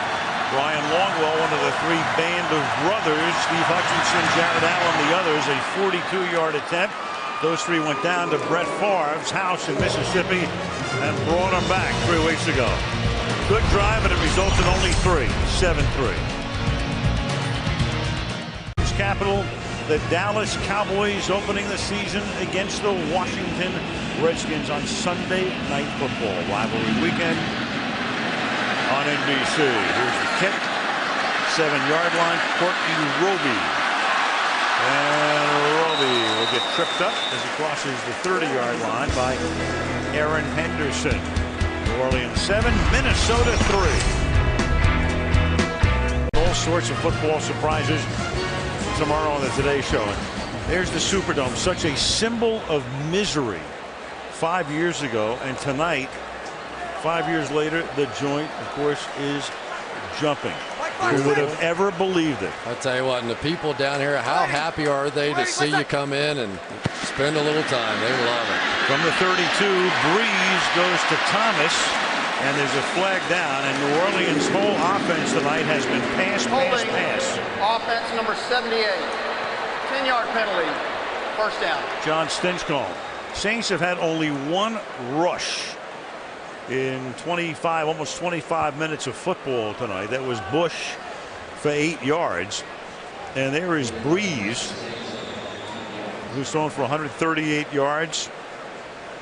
[SPEAKER 1] Brian Longwell, one of the 3 band of brothers. Steve Hutchinson, Jared Allen, the others. A 42-yard attempt. Those 3 went down to Brett Favre's house in Mississippi and brought him back 3 weeks ago. Good drive, but it results in only 3. 7-3. Capital. The Dallas Cowboys opening the season against the Washington Redskins on Sunday Night Football. Rivalry weekend on NBC. Here's the kick. 7-yard line. Courtney Roby. And Roby will get tripped up as he crosses the 30-yard line by Aaron Henderson. New Orleans 7, Minnesota 3. All sorts of football surprises tomorrow on the Today Show. There's the Superdome, such a symbol of misery 5 years ago, and tonight, 5 years later, the joint, of course, is jumping. Who would have ever believed it?
[SPEAKER 6] I'll tell you what, and the people down here, how happy are they to see you come in and spend a little time? They love it.
[SPEAKER 1] From the 32, Breeze goes to Thomas, And there's a flag down, and New Orleans' whole offense tonight has been pass.
[SPEAKER 9] Offense number 78. 10-yard penalty. First down.
[SPEAKER 1] John Stinchcomb. Saints have had only one rush in 25, almost 25 minutes of football tonight. That was Bush for 8 yards. And there is Breeze, who's thrown for 138 yards.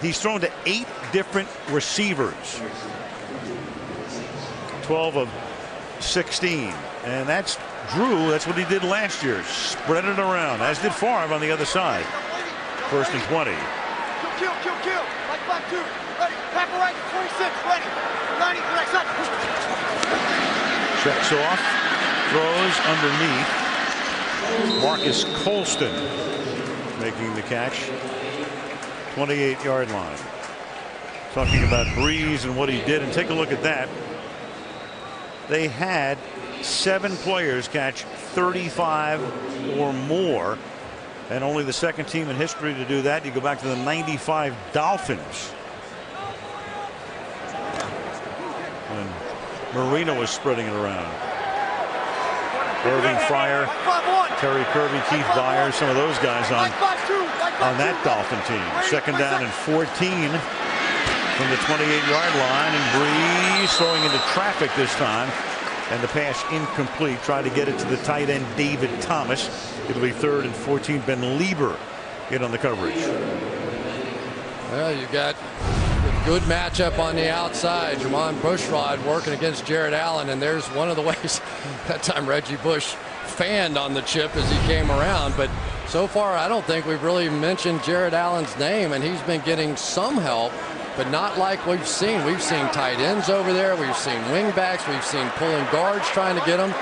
[SPEAKER 1] He's thrown to 8 different receivers. 12 of 16. And that's Drew. That's what he did last year. Spread it around, as did Favre on the other side. First and 20.
[SPEAKER 11] Kill. Like 5-2. Ready. Tackle right. 26. Ready. 90 for next up.
[SPEAKER 1] Checks off. Throws underneath. Marcus Colston making the catch. 28-yard line. Talking about Breeze and what he did, and take a look at that. They had 7 players catch 35 or more, and only the second team in history to do that. You go back to the 95 Dolphins when Marino was spreading it around. Irving Fryer, Terry Kirby, Keith Byers, some of those guys on that Dolphin team. Second down and 14 from the 28-yard line, and Breeze throwing into traffic this time, and the pass incomplete. Tried to get it to the tight end David Thomas. It'll be 3rd and 14. Ben Lieber in on the coverage.
[SPEAKER 6] Well, you got a good matchup on the outside. Jermon Bushrod working against Jared Allen, and there's one of the ways that time Reggie Bush fanned on the chip as he came around. But so far, I don't think we've really mentioned Jared Allen's name, and he's been getting some help, but not like we've seen. We've seen tight ends over there. We've seen wingbacks. We've seen pulling guards trying to get him.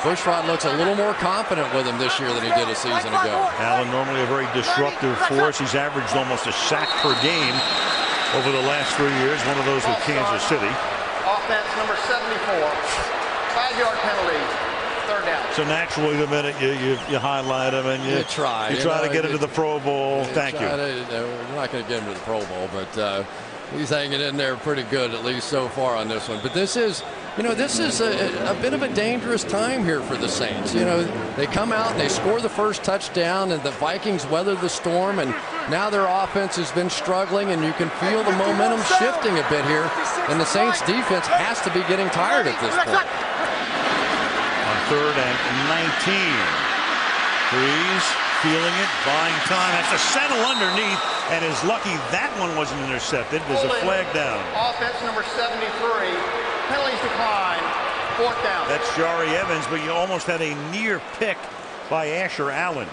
[SPEAKER 6] Bushrod looks a little more confident with him this year than he did a season ago.
[SPEAKER 1] Allen, normally a very disruptive force. He's averaged almost a sack per game over the last 3 years. One of those with Kansas City.
[SPEAKER 9] Offense number 74. 5-yard penalty. 3rd down.
[SPEAKER 1] So naturally, the minute you highlight him and you try to get into the Pro Bowl. Thank you.
[SPEAKER 6] We're not going to get him to the Pro Bowl, but he's hanging in there pretty good, at least so far on this one. But this is, this is a bit of a dangerous time here for the Saints. They come out and they score the first touchdown, and the Vikings weather the storm, and now their offense has been struggling, and you can feel the momentum shifting a bit here, and the Saints defense has to be getting tired at this point.
[SPEAKER 1] On 3rd and 19. Breeze feeling it, buying time, has to settle underneath, and is lucky that one wasn't intercepted. There's a flag down.
[SPEAKER 9] Offense number 73. Penalties decline. 4th down.
[SPEAKER 1] That's Jari Evans, but you almost had a near pick by Asher Allen.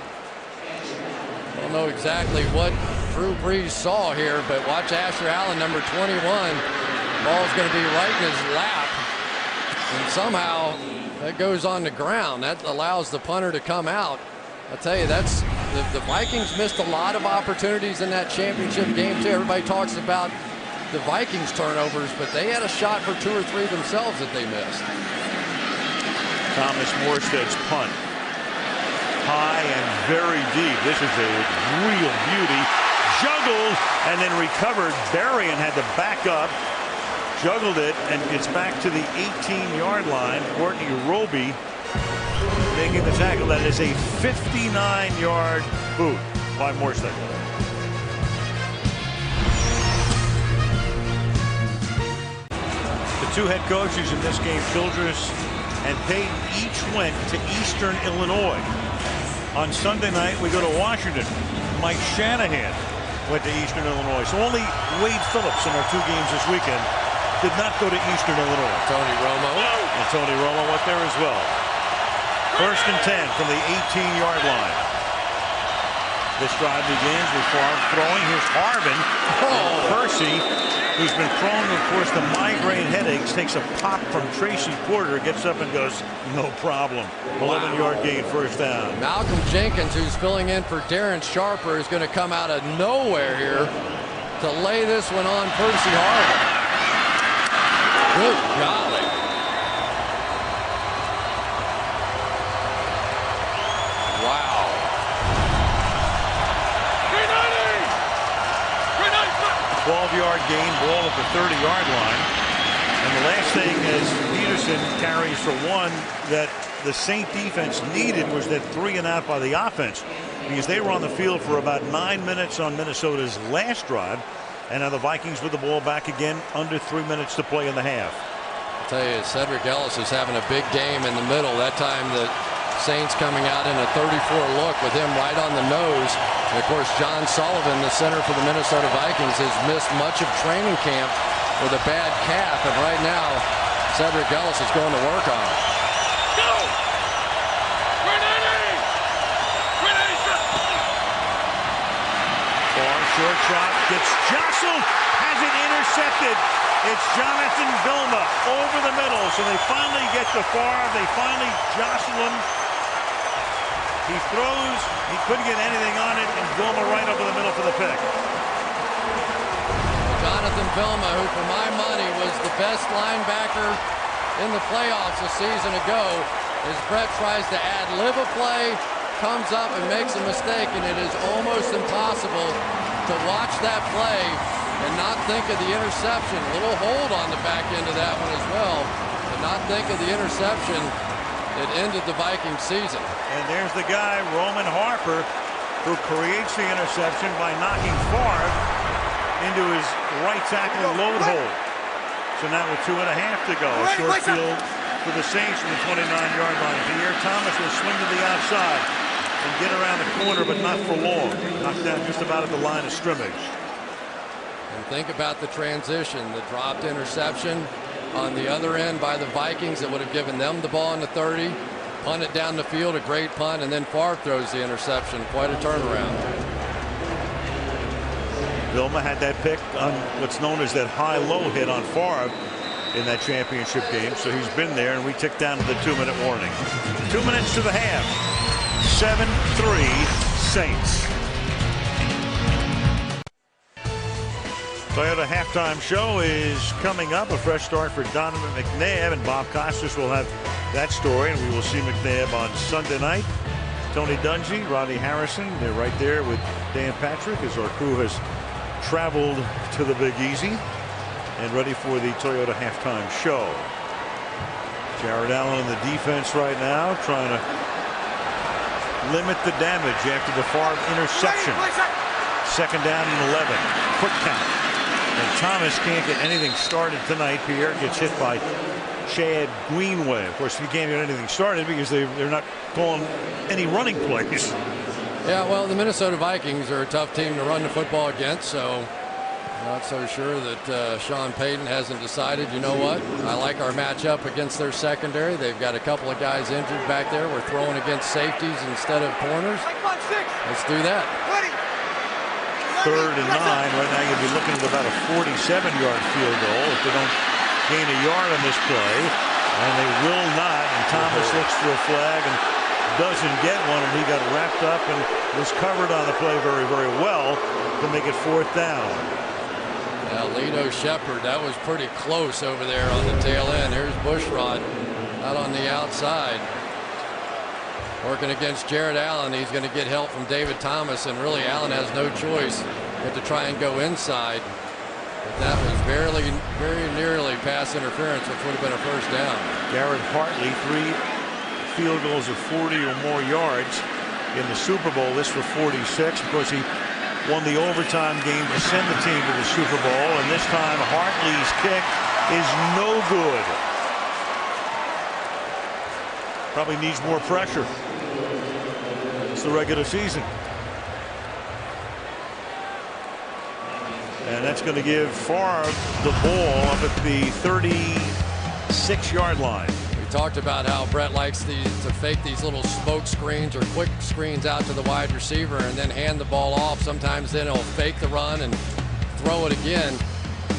[SPEAKER 6] I don't know exactly what Drew Brees saw here, but watch Asher Allen, number 21. Ball's going to be right in his lap, and somehow that goes on the ground. That allows the punter to come out. I tell you, that's the Vikings missed a lot of opportunities in that championship game too. Everybody talks about the Vikings turnovers, but they had a shot for 2 or 3 themselves that they missed.
[SPEAKER 1] Thomas Morstead's punt, high and very deep. This is a real beauty. Juggled and then recovered. Berrien had to back up, juggled it, and it's back to the 18-yard line. Courtney Roby making the tackle. That is a 59-yard boot by Morstead. The 2 head coaches in this game, Childress and Payton, each went to Eastern Illinois. On Sunday night, we go to Washington. Mike Shanahan went to Eastern Illinois. So only Wade Phillips in our 2 games this weekend did not go to Eastern Illinois.
[SPEAKER 6] Tony Romo.
[SPEAKER 1] And Tony Romo went there as well. 1st and 10 from the 18-yard line. This drive begins with Favre throwing. Here's Harvin. Percy, who's been prone, of course, to migraine headaches, takes a pop from Tracy Porter, gets up and goes, no problem. 11-yard gain, 1st down.
[SPEAKER 6] Malcolm Jenkins, who's filling in for Darren Sharper, is going to come out of nowhere here to lay this one on Percy Harvin. Good golly. Wow.
[SPEAKER 1] 12-yard gain, ball at the 30-yard line. And the last thing, as Peterson carries for one, that the Saint defense needed was that 3 and out by the offense, because they were on the field for about 9 minutes on Minnesota's last drive, and now the Vikings with the ball back again, under 3 minutes to play in the half.
[SPEAKER 6] I'll tell you, Cedric Ellis is having a big game in the middle. That time the Saints coming out in a 34 look with him right on the nose. And of course, John Sullivan, the center for the Minnesota Vikings, has missed much of training camp with a bad calf, and right now Cedric Ellis is going to work on it.
[SPEAKER 11] Go!
[SPEAKER 1] Far short shot, gets jostled, has it intercepted. It's Jonathan Vilma over the middle, so they finally get to Favre. They finally jostle him. He throws, he couldn't get anything on it, and Vilma right over the middle for the pick.
[SPEAKER 6] Jonathan Vilma, who for my money was the best linebacker in the playoffs a season ago, as Brett tries to ad-lib a play, comes up and makes a mistake, and it is almost impossible to watch that play and not think of the interception. A little hold on the back end of that one as well, but not think of the interception. It ended the Viking season.
[SPEAKER 1] And there's the guy, Roman Harper, who creates the interception by knocking Favre into his right tackle load hole. So now with 2.5 to go, a short field for the Saints from the 29-yard line. Pierre Thomas will swing to the outside and get around the corner, but not for long. Knocked down just about at the line of scrimmage.
[SPEAKER 6] And think about the transition, the dropped interception on the other end by the Vikings that would have given them the ball in the 30. Punt it down the field, a great punt, and then Favre throws the interception. Quite a turnaround.
[SPEAKER 1] Vilma had that pick on what's known as that high-low hit on Favre in that championship game, so he's been there, and we tick down to the 2-minute warning. 2 minutes to the half. 7-3 Saints. Toyota halftime show is coming up. A fresh start for Donovan McNabb, and Bob Costas will have that story, and we will see McNabb on Sunday night. Tony Dungy, Rodney Harrison, they're right there with Dan Patrick as our crew has traveled to the Big Easy and ready for the Toyota halftime show. Jared Allen in the defense right now, trying to limit the damage after the Favre interception. 2nd down and 11. Quick count. And Thomas can't get anything started tonight. Pierre gets hit by Chad Greenway. Of course, he can't get anything started because they're not calling any running plays.
[SPEAKER 6] Yeah, well, the Minnesota Vikings are a tough team to run the football against, so I'm not so sure that Sean Payton hasn't decided, you know what, I like our matchup against their secondary. They've got a couple of guys injured back there. We're throwing against safeties instead of corners. Let's do that.
[SPEAKER 1] 3rd and 9. Right now you'll be looking at about a 47-yard field goal if they don't gain a yard on this play, and they will not. And Thomas looks for a flag and doesn't get one, and he got wrapped up and was covered on the play very, very well to make it 4th down.
[SPEAKER 6] Now, Lito Shepard, that was pretty close over there on the tail end. Here's Bushrod out on the outside. Working against Jared Allen. He's going to get help from David Thomas, and really Allen has no choice but to try and go inside. But that was very nearly pass interference, which would have been a 1st down.
[SPEAKER 1] Garrett Hartley, 3 field goals of 40 or more yards in the Super Bowl. This for 46. Of course, he won the overtime game to send the team to the Super Bowl, and this time Hartley's kick is no good. Probably needs more pressure. It's the regular season. And that's going to give Favre the ball up at the 36-yard line.
[SPEAKER 6] We talked about how Brett likes to fake these little smoke screens or quick screens out to the wide receiver and then hand the ball off. Sometimes then he'll fake the run and throw it again.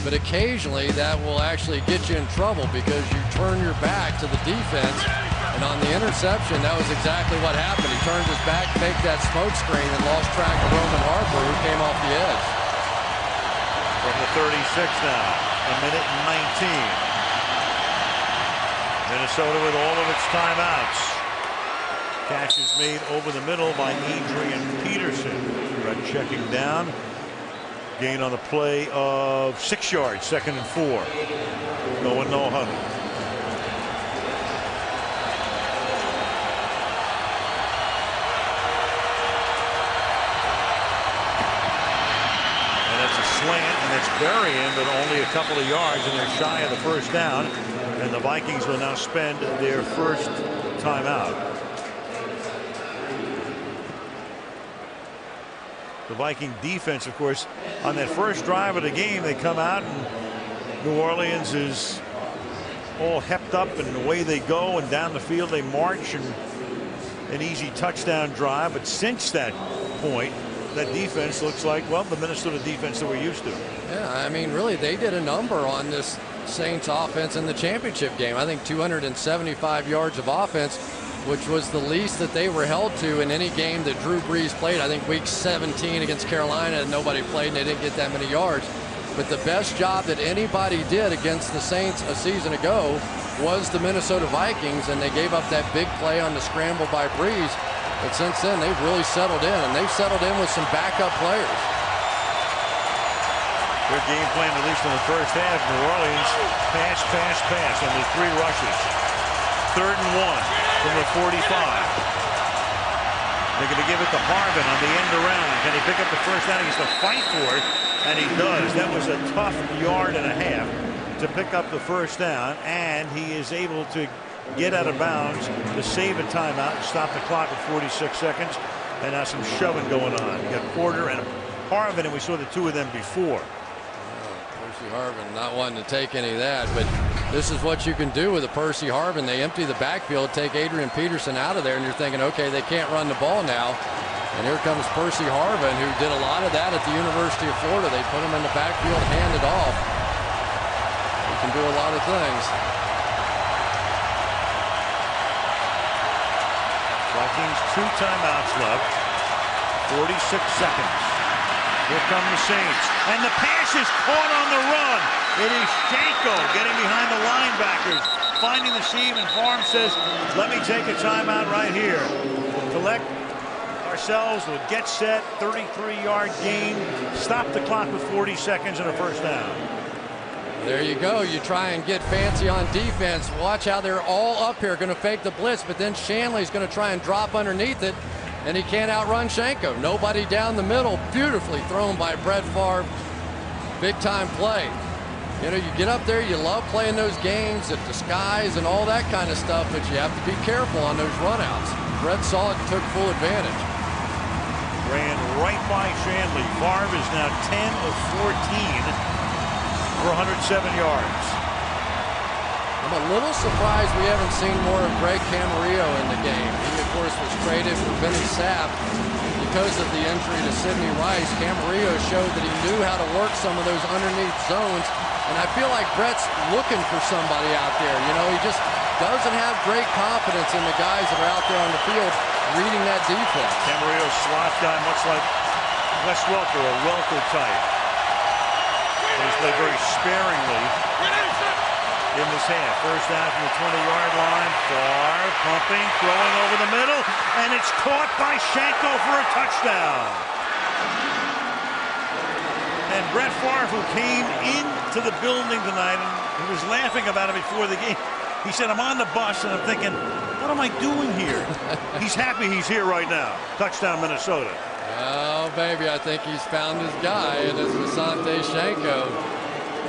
[SPEAKER 6] But occasionally that will actually get you in trouble because you turn your back to the defense. And on the interception, that was exactly what happened. He turned his back, faked that smoke screen, and lost track of Roman Harper, who came off the edge.
[SPEAKER 1] From the 36 now, a minute and 19. Minnesota with all of its timeouts. Catch is made over the middle by Adrian Peterson. Brett checking down. Gain on the play of 6 yards, 2nd and 4. No huddle. And it's a slant, and it's burying, but only a couple of yards, and they're shy of the first down. And the Vikings will now spend their first timeout. The Viking defense, of course, on that first drive of the game, they come out and New Orleans is all hepped up, and away they go, and down the field they march, and an easy touchdown drive. But since that point, that defense looks like, well, the Minnesota defense that we're used to.
[SPEAKER 6] Yeah, I mean, really, they did a number on this Saints offense in the championship game. I think 275 yards of offense, which was the least that they were held to in any game that Drew Brees played. I think week 17 against Carolina, nobody played and they didn't get that many yards. But the best job that anybody did against the Saints a season ago was the Minnesota Vikings, and they gave up that big play on the scramble by Brees. But since then, they've really settled in, and they've settled in with some backup players.
[SPEAKER 1] Their game plan, at least in the first half, New Orleans, pass, only 3 rushes. 3rd and 1. From the 45. They're going to give it to Harvin on the end around. Can he pick up the first down? He has to fight for it, and he does. That was a tough yard and a half to pick up the first down, and he is able to get out of bounds to save a timeout and stop the clock at 46 seconds. And now some shoving going on. You got Porter and Harvin, and we saw the 2 of them before.
[SPEAKER 6] Percy Harvin not wanting to take any of that, but this is what you can do with a Percy Harvin. They empty the backfield, take Adrian Peterson out of there, and you're thinking, okay, they can't run the ball now. And here comes Percy Harvin, who did a lot of that at the University of Florida. They put him in the backfield, hand it off. He can do a lot of things.
[SPEAKER 1] Vikings 2 timeouts left. 46 seconds. Here come the Saints. And the pass is caught on the run. It is Shanko getting behind the linebackers, finding the seam, and Farm says, let me take a timeout right here. Collect ourselves, we'll get set, 33-yard gain, stop the clock with 40 seconds and a first down.
[SPEAKER 6] There you go. You try and get fancy on defense. Watch how they're all up here, going to fake the blitz, but then Shanley's going to try and drop underneath it, and he can't outrun Shanko. Nobody down the middle. Beautifully thrown by Brett Favre. Big time play. You know, you get up there, you love playing those games at disguise and all that kind of stuff, but you have to be careful on those runouts. Brett saw it and took full advantage.
[SPEAKER 1] Ran right by Shanley. Favre is now 10 of 14 for 107 yards.
[SPEAKER 6] I'm a little surprised we haven't seen more of Greg Camarillo in the game. He, of course, was traded for Benny Sapp because of the injury to Sidney Rice. Camarillo showed that he knew how to work some of those underneath zones. And I feel like Brett's looking for somebody out there. You know, he just doesn't have great confidence in the guys that are out there on the field reading that defense.
[SPEAKER 1] Camarillo slot guy, much like Wes Welker, a Welker type. He's played very sparingly in this half. First down from the 20-yard line. Favre pumping, throwing over the middle, and it's caught by Shanko for a touchdown. And Brett Favre, who came into the building tonight, and he was laughing about it before the game. He said, I'm on the bus, and I'm thinking, what am I doing here? He's happy he's here right now. Touchdown, Minnesota.
[SPEAKER 6] Oh, baby, I think he's found his guy, and it's Asante Shanko.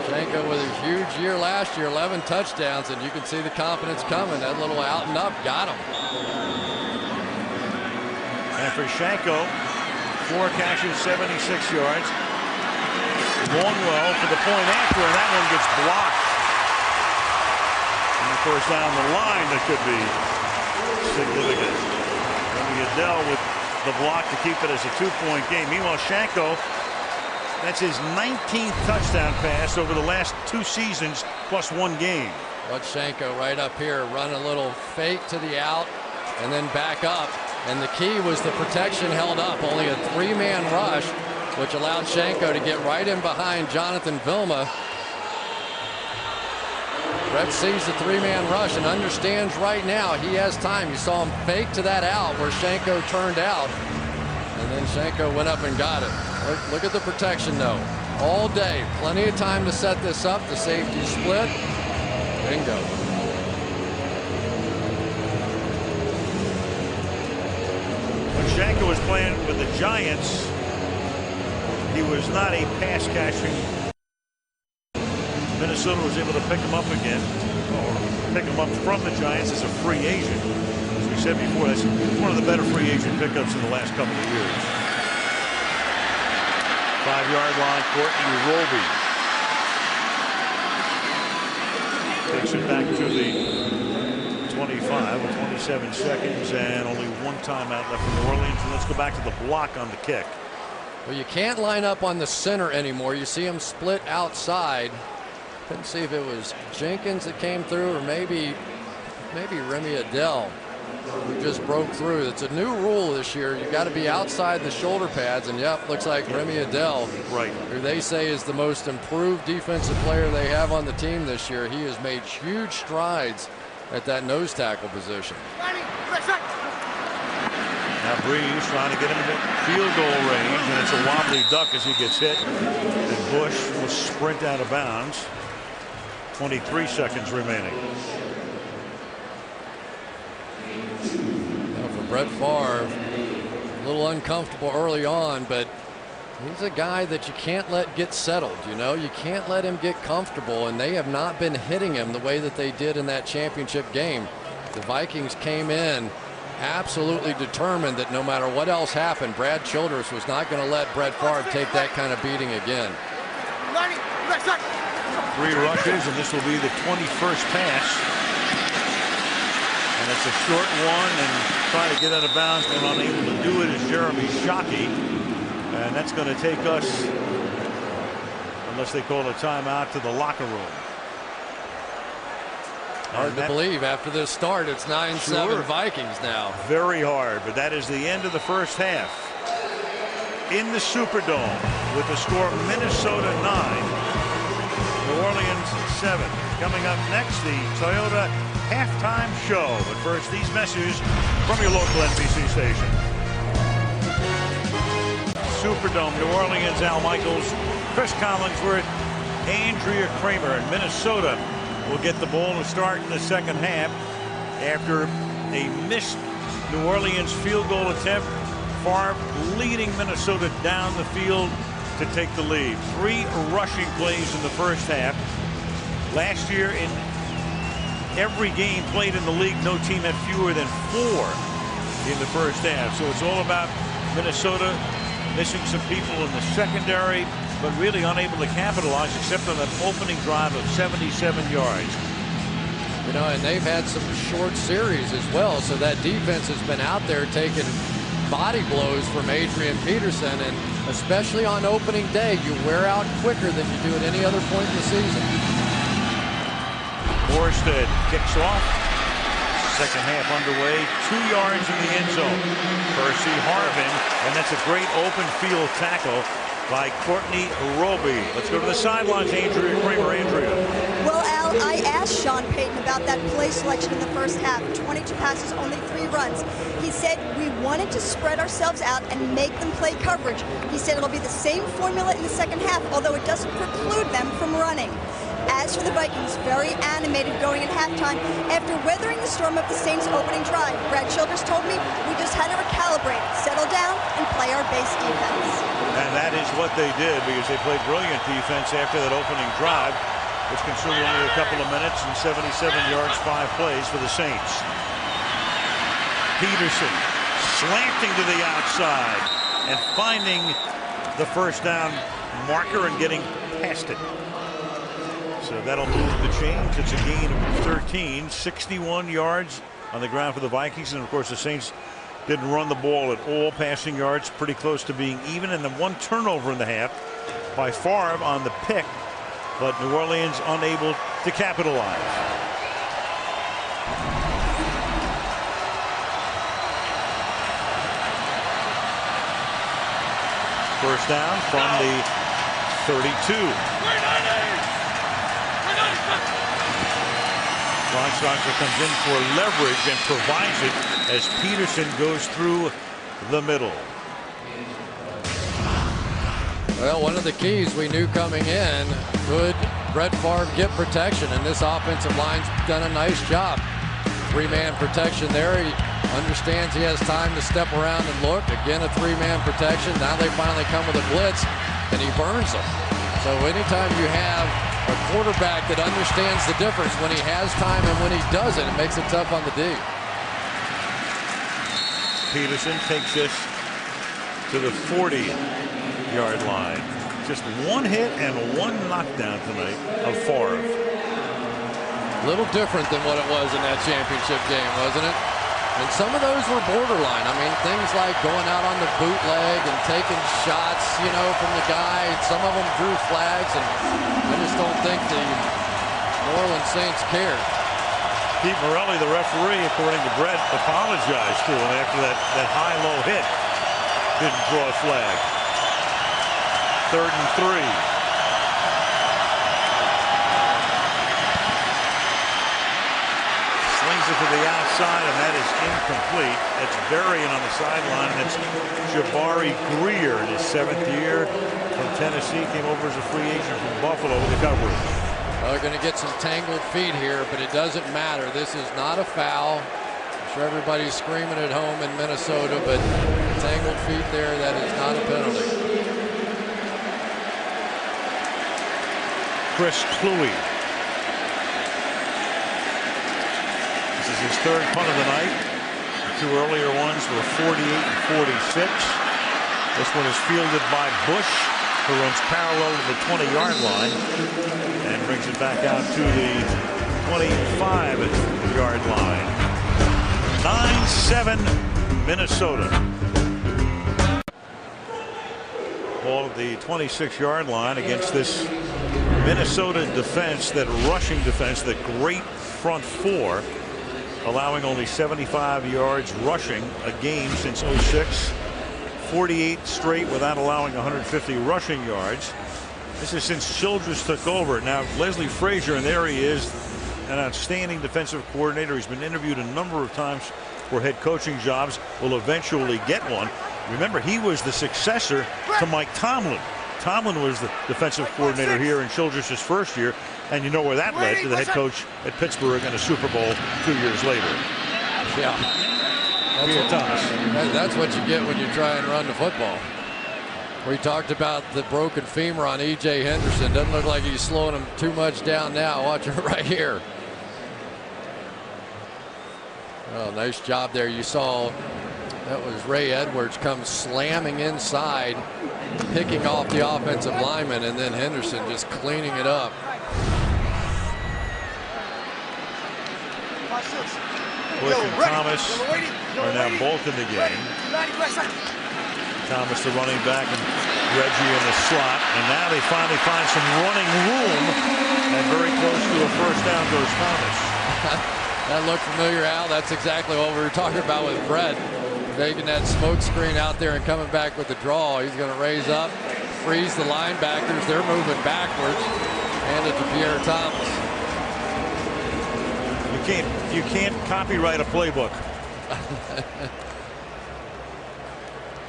[SPEAKER 6] Shanko with a huge year last year, 11 touchdowns, and you can see the confidence coming. That little out and up got him.
[SPEAKER 1] And for Shanko, 4 catches, 76 yards. Longwell for the point after, and that one gets blocked. And of course, down the line, that could be significant. And Adele with the block to keep it as a 2-point game. Meanwhile, Shanko, that's his 19th touchdown pass over the last 2 seasons, plus 1 game.
[SPEAKER 6] Watch Shanko right up here, run a little fake to the out, and then back up. And the key was the protection held up. Only a 3-man rush, which allowed Shanko to get right in behind Jonathan Vilma. Brett sees the 3-man rush and understands right now he has time. You saw him fake to that out where Shanko turned out, and then Shanko went up and got it. Look at the protection, though. all day. Plenty of time to set this up. The safety split. Bingo.
[SPEAKER 1] When Shanker was playing with the Giants, he was not a pass catching. Minnesota was able to pick him up again, or pick him up from the Giants as a free agent. As we said before, that's one of the better free agent pickups in the last couple of years. 5-yard line, Courtney Roby takes it back to the 25 with 27 seconds and only one timeout left for New Orleans. And let's go back to the block on the kick.
[SPEAKER 6] Well, you can't line up on the center anymore. You see them split outside. Couldn't see if it was Jenkins that came through, or maybe Remy Adele, who just broke through. It's a new rule this year. You got to be outside the shoulder pads, and yep, looks like Remy Adele,
[SPEAKER 1] right,
[SPEAKER 6] who they say is the most improved defensive player they have on the team this year. He has made huge strides at that nose tackle position.
[SPEAKER 1] Now Breeze trying to get him into field goal range, and it's a wobbly duck as he gets hit. And Bush will sprint out of bounds. 23 seconds remaining.
[SPEAKER 6] Now for Brett Favre, a little uncomfortable early on, but he's a guy that you can't let get settled. You know, you can't let him get comfortable, and they have not been hitting him the way that they did in that championship game. The Vikings came in absolutely determined that no matter what else happened, Brad Childress was not going to let Brett Favre take that kind of beating again.
[SPEAKER 1] 3 rushes, and this will be the 21st pass. And it's a short one, and trying to get out of bounds, and unable to do it is Jeremy Shockey. And that's going to take us, unless they call a timeout, to the locker room.
[SPEAKER 6] Hard to believe after this start, it's 9-7 Vikings now.
[SPEAKER 1] Very hard, but that is the end of the first half. In the Superdome with the score Minnesota 9. New Orleans 7. Coming up next, the Toyota halftime show. But first, these messages from your local NBC station. Superdome, New Orleans, Al Michaels, Chris Collinsworth, Andrea Kramer, and Minnesota will get the ball to start in the second half after a missed New Orleans field goal attempt. Favre leading Minnesota down the field to take the lead. 3 rushing plays in the first half. Last year, in every game played in the league, no team had fewer than 4 in the first half. So it's all about Minnesota missing some people in the secondary, but really unable to capitalize except on that opening drive of 77 yards.
[SPEAKER 6] You know, and they've had some short series as well, so that defense has been out there taking body blows from Adrian Peterson, and especially on opening day, you wear out quicker than you do at any other point in the season.
[SPEAKER 1] Morstead kicks off. Second half underway. 2 yards in the end zone. Percy Harvin, and that's a great open field tackle by Courtney Roby. Let's go to the sidelines. Andrea Kramer. Andrea.
[SPEAKER 12] Well, Al, I asked Sean Payton about that play selection in the first half. 22 passes, only 3 runs. He said we wanted to spread ourselves out and make them play coverage. He said it'll be the same formula in the second half, although it doesn't preclude them from running. As for the Vikings, very animated going at halftime. After weathering the storm of the Saints' opening drive, Brad Childress told me we just had to recalibrate, settle down, and play our base defense.
[SPEAKER 1] And that is what they did, because they played brilliant defense after that opening drive, which consumed only a couple of minutes and 77 yards, 5 plays for the Saints. Peterson slanting to the outside and finding the first down marker and getting past it. So that'll move the chains. It's a gain of 13, 61 yards on the ground for the Vikings. And of course, the Saints didn't run the ball at all. Passing yards pretty close to being even, and then 1 turnover in the half by Favre on the pick, but New Orleans unable to capitalize. First down from the 32. Ronstarcher comes in for leverage and provides it as Peterson goes through the middle.
[SPEAKER 6] Well, one of the keys we knew coming in, could Brett Favre get protection? And this offensive line's done a nice job. 3-man protection there. He understands he has time to step around and look. Again, a 3-man protection. Now they finally come with a blitz, and he burns them. So anytime you have a quarterback that understands the difference when he has time and when he doesn't, it makes it tough on the D.
[SPEAKER 1] Peterson takes this to the 40-yard line. Just one hit and one knockdown tonight of Favre.
[SPEAKER 6] A little different than what it was in that championship game, wasn't it? And some of those were borderline. I mean, things like going out on the bootleg and taking shots, you know, from the guy. Some of them drew flags, and I just don't think the New Orleans Saints cared.
[SPEAKER 1] Pete Morelli, the referee, according to Brett, apologized to him after that high-low hit. Didn't draw a flag. 3rd and 3. Slings it to the outside, and that is incomplete. It's Berrien on the sideline, and it's Jabari Greer in his 7th year from Tennessee. Came over as a free agent from Buffalo with the coverage.
[SPEAKER 6] Well, they're going to get some tangled feet here, but it doesn't matter. This is not a foul. I'm sure everybody's screaming at home in Minnesota, but tangled feet there, that is not a penalty.
[SPEAKER 1] Chris Kluwe. This is his 3rd punt of the night. The 2 earlier ones were 48 and 46. This one is fielded by Bush, who runs parallel to the 20-yard line and brings it back out to the 25-yard line. 9-7 Minnesota. Ball at the 26-yard line against this Minnesota defense, that rushing defense, that great front four, allowing only 75 yards rushing a game since 06. 48 straight without allowing 150 rushing yards. This is since Childress took over. Now Leslie Frazier, and there he is, an outstanding defensive coordinator. He's been interviewed a number of times for head coaching jobs, will eventually get one. Remember, he was the successor to Mike Tomlin. Tomlin was the defensive coordinator here in Childress' first year, and you know where that led, to the head coach at Pittsburgh and a Super Bowl 2 years later.
[SPEAKER 6] Yeah. That's what you get when you try and run the football. We talked about the broken femur on E.J. Henderson. Doesn't look like he's slowing him too much down now. Watch it right here. Oh, nice job there. You saw that was Ray Edwards come slamming inside, picking off the offensive lineman, and then Henderson just cleaning it up.
[SPEAKER 1] Bush and Thomas are now both in the game. Thomas, the running back, and Reggie in the slot. And now they finally find some running room. And very close to a first down goes Thomas.
[SPEAKER 6] That looked familiar, Al. That's exactly what we were talking about with Brett. Taking that smoke screen out there and coming back with the draw. He's going to raise up, freeze the linebackers. They're moving backwards. Hand it to Pierre Thomas.
[SPEAKER 1] You can't copyright a playbook.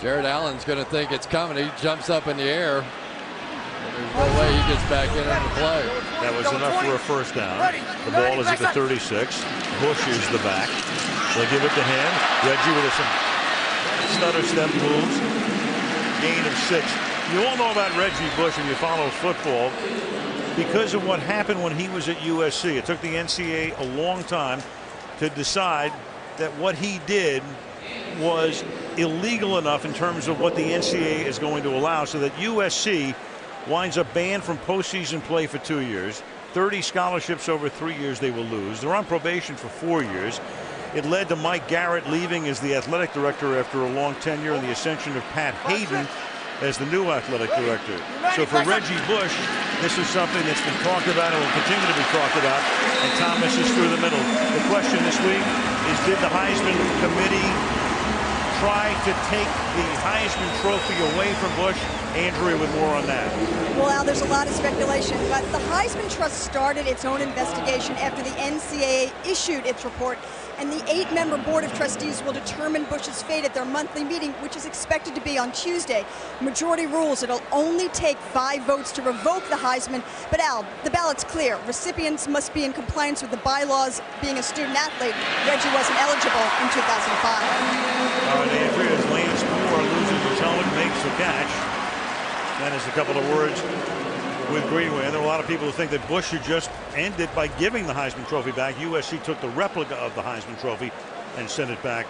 [SPEAKER 6] Jared Allen's going to think it's coming. He jumps up in the air. There's no way he gets back in on the play.
[SPEAKER 1] That was enough for a first down. The ball is at the 36. Bush is the back. They'll give it to him. Reggie with some stutter step moves. Gain of 6. You all know about Reggie Bush if you follow football, because of what happened when he was at USC. It took the NCAA a long time to decide that what he did was illegal enough in terms of what the NCAA is going to allow, so that USC winds up banned from postseason play for 2 years. 30 scholarships over 3 years they will lose. They're on probation for 4 years. It led to Mike Garrett leaving as the athletic director after a long tenure, and the ascension of Pat Hayden as the new athletic director. So for Reggie Bush, this is something that's been talked about and will continue to be talked about, and Thomas is through the middle. The question this week is, did the Heisman Committee try to take the Heisman Trophy away from Bush? Andrea with more on that.
[SPEAKER 12] Well, Al, there's a lot of speculation, but the Heisman Trust started its own investigation after the NCAA issued its report and the 8-member Board of Trustees will determine Bush's fate at their monthly meeting, which is expected to be on Tuesday. Majority rules it'll only take 5 votes to revoke the Heisman. But Al, the ballot's clear. Recipients must be in compliance with the bylaws. Being a student athlete, Reggie wasn't eligible in 2005.
[SPEAKER 1] The entry is Lance Moore loses his helmet, makes the catch. That is a couple of words with Greenway. And there are a lot of people who think that Bush should just end it by giving the Heisman Trophy back. USC took the replica of the Heisman Trophy and sent it back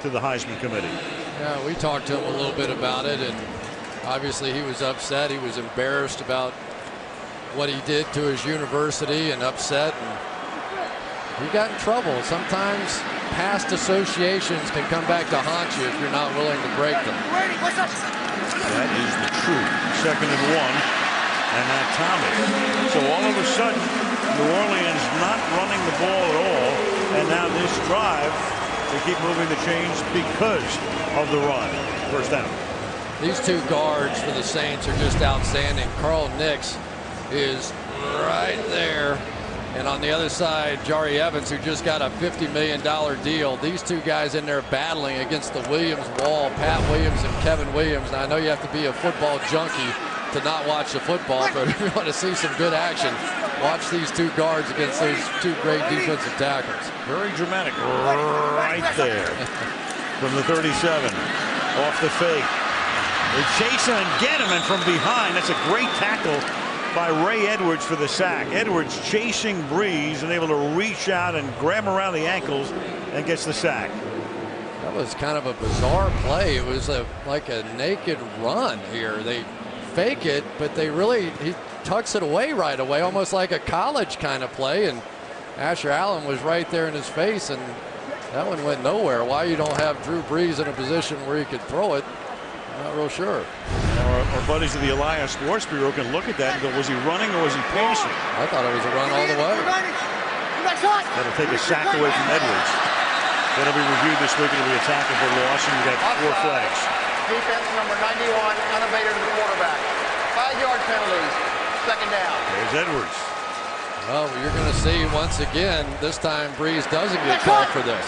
[SPEAKER 1] to the Heisman Committee.
[SPEAKER 6] Yeah, we talked to him a little bit about it, and obviously he was upset. He was embarrassed about what he did to his university and upset. And he got in trouble. Sometimes past associations can come back to haunt you if you're not willing to break them.
[SPEAKER 1] That is the truth. 2nd and 1. And now Thomas. So all of a sudden, New Orleans not running the ball at all. And now this drive, they keep moving the chains because of the run. First down.
[SPEAKER 6] These 2 guards for the Saints are just outstanding. Carl Nix is right there. And on the other side, Jari Evans, who just got a $50 million deal. These 2 guys in there battling against the Williams wall, Pat Williams and Kevin Williams. Now, I know you have to be a football junkie to not watch the football, but if you want to see some good action, watch these 2 guards against those 2 great defensive tackles.
[SPEAKER 1] Very dramatic right there from the 37. Off the fake. They chase him and get him, and from behind, that's a great tackle by Ray Edwards for the sack. Edwards chasing Breeze and able to reach out and grab him around the ankles and gets the sack.
[SPEAKER 6] That was kind of a bizarre play. It was like a naked run here. They fake it, but he tucks it away right away, almost like a college kind of play, and Asher Allen was right there in his face, and that one went nowhere. Why you don't have Drew Brees in a position where he could throw it, I'm not real sure.
[SPEAKER 1] Our buddies of the Elias Sports Bureau can look at that and go, was he running or was he pacing?
[SPEAKER 6] I thought it was a run all the way.
[SPEAKER 1] That'll take a sack away from Edwards. That'll be reviewed this week. It'll be a tackle for loss, and you got 4 flags.
[SPEAKER 9] Defense number 91, unabated to the quarterback. 5-yard penalties, 2nd down.
[SPEAKER 1] There's Edwards.
[SPEAKER 6] Well, you're going to see once again, this time Breeze doesn't get called for this.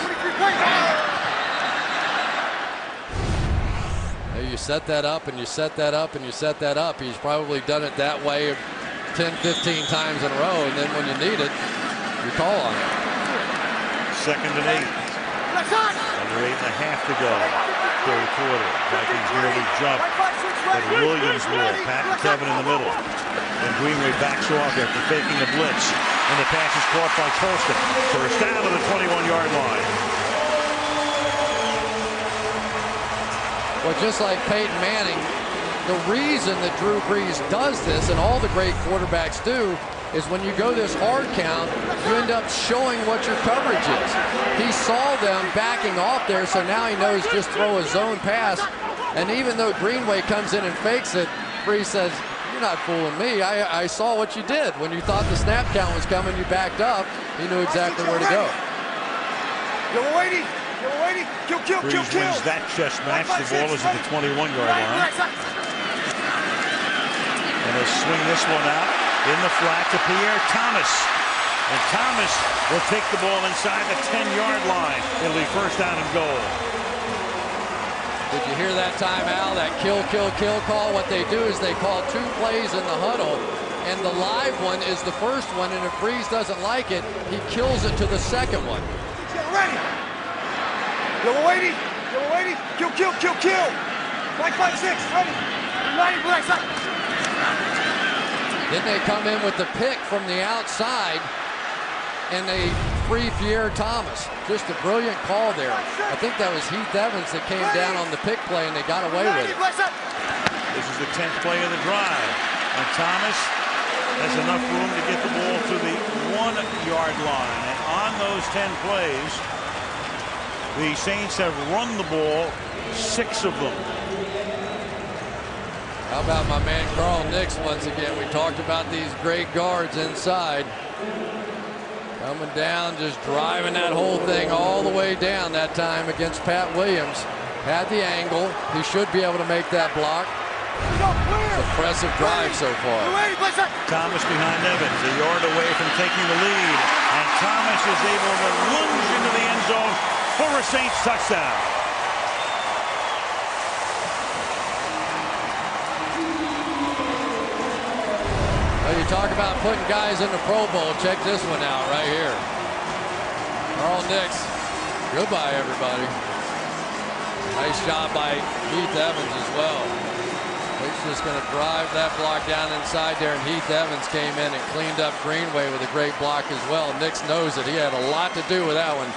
[SPEAKER 6] You set that up and you set that up and you set that up. He's probably done it that way 10, 15 times in a row, and then when you need it, you call on it.
[SPEAKER 1] 2nd and 8. Under 8.5 to go. 3rd quarter. Vikings nearly jump. But Williams will. Pat and Kevin in the middle. And Greenway backs off after faking a blitz. And the pass is caught by Colston. First down to the 21-yard line.
[SPEAKER 6] Well, just like Peyton Manning, the reason that Drew Brees does this, and all the great quarterbacks do, is when you go this hard count, you end up showing what your coverage is. He saw them backing off there, so now he knows just throw a zone pass. And even though Greenway comes in and fakes it, Brees says, you're not fooling me. I saw what you did. When you thought the snap count was coming, you backed up. He knew exactly where to go.
[SPEAKER 1] Brees wins that chest match. The ball is at the 21-yard line. And they swing this one out in the flat to Pierre Thomas. And Thomas will take the ball inside the 10-yard line. It'll be first down and goal.
[SPEAKER 6] Did you hear that time, Al? That kill call? What they do is they call 2 plays in the huddle, and the live one is the first one, and if Brees doesn't like it, he kills it to the second one.
[SPEAKER 11] Ready. Kill. 5-6, ready. 90, black side.
[SPEAKER 6] Then they come in with the pick from the outside, and they free Pierre Thomas. Just a brilliant call there. I think that was Heath Evans that came down on the pick play, and they got away with it.
[SPEAKER 1] This is the 10th play of the drive. And Thomas has enough room to get the ball to the 1-yard line. And on those 10 plays, the Saints have run the ball, 6 of them.
[SPEAKER 6] How about my man Carl Nix once again? We talked about these great guards inside. Coming down, just driving that whole thing all the way down that time against Pat Williams. Had the angle. He should be able to make that block. Impressive drive so far.
[SPEAKER 1] Thomas behind Evans, a yard away from taking the lead. And Thomas is able to lunge into the end zone for a Saints touchdown.
[SPEAKER 6] Well, you talk about putting guys in the Pro Bowl. Check this one out right here. Carl Nix. Goodbye, everybody. Nice job by Heath Evans as well. He's just going to drive that block down inside there, and Heath Evans came in and cleaned up Greenway with a great block as well. Nix knows it. He had a lot to do with that one.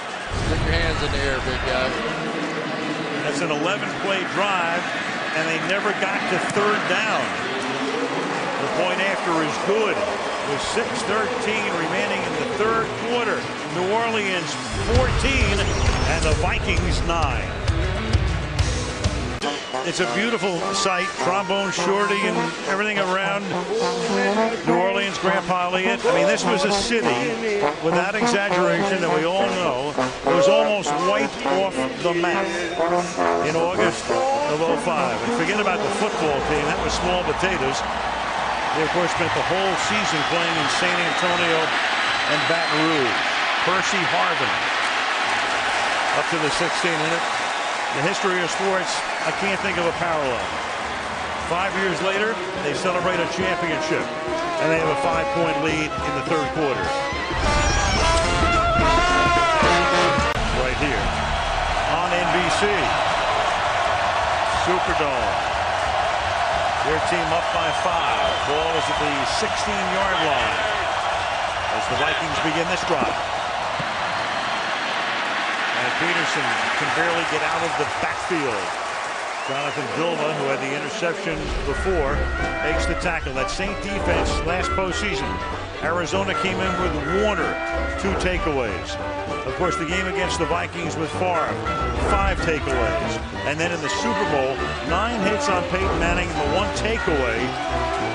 [SPEAKER 6] Stick your hands in the air, big guy.
[SPEAKER 1] That's an 11-play drive, and they never got to third down. The point after is good with 6:13 remaining in the third quarter. New Orleans 14 and the Vikings 9. It's a beautiful sight. Trombone Shorty and everything around New Orleans, Grandpa Elliott. I mean, this was a city, without exaggeration, that we all know was almost wiped off the map in August of '05. And forget about the football team. That was small potatoes. They, of course, spent the whole season playing in San Antonio and Baton Rouge. Percy Harvin up to the 16-minute. The history of sports, I can't think of a parallel. 5 years later, they celebrate a championship, and they have a 5-point lead in the third quarter. Right here on NBC. Superdome. Their team up by 5. Ball is at the 16-yard line as the Vikings begin this drive. And Peterson can barely get out of the backfield. Jonathan Vilma, who had the interception before, makes the tackle. That Saint defense last postseason. Arizona came in with Warner, 2 takeaways. Of course, the game against the Vikings with Favre, 5 takeaways. And then in the Super Bowl, 9 hits on Peyton Manning. The 1 takeaway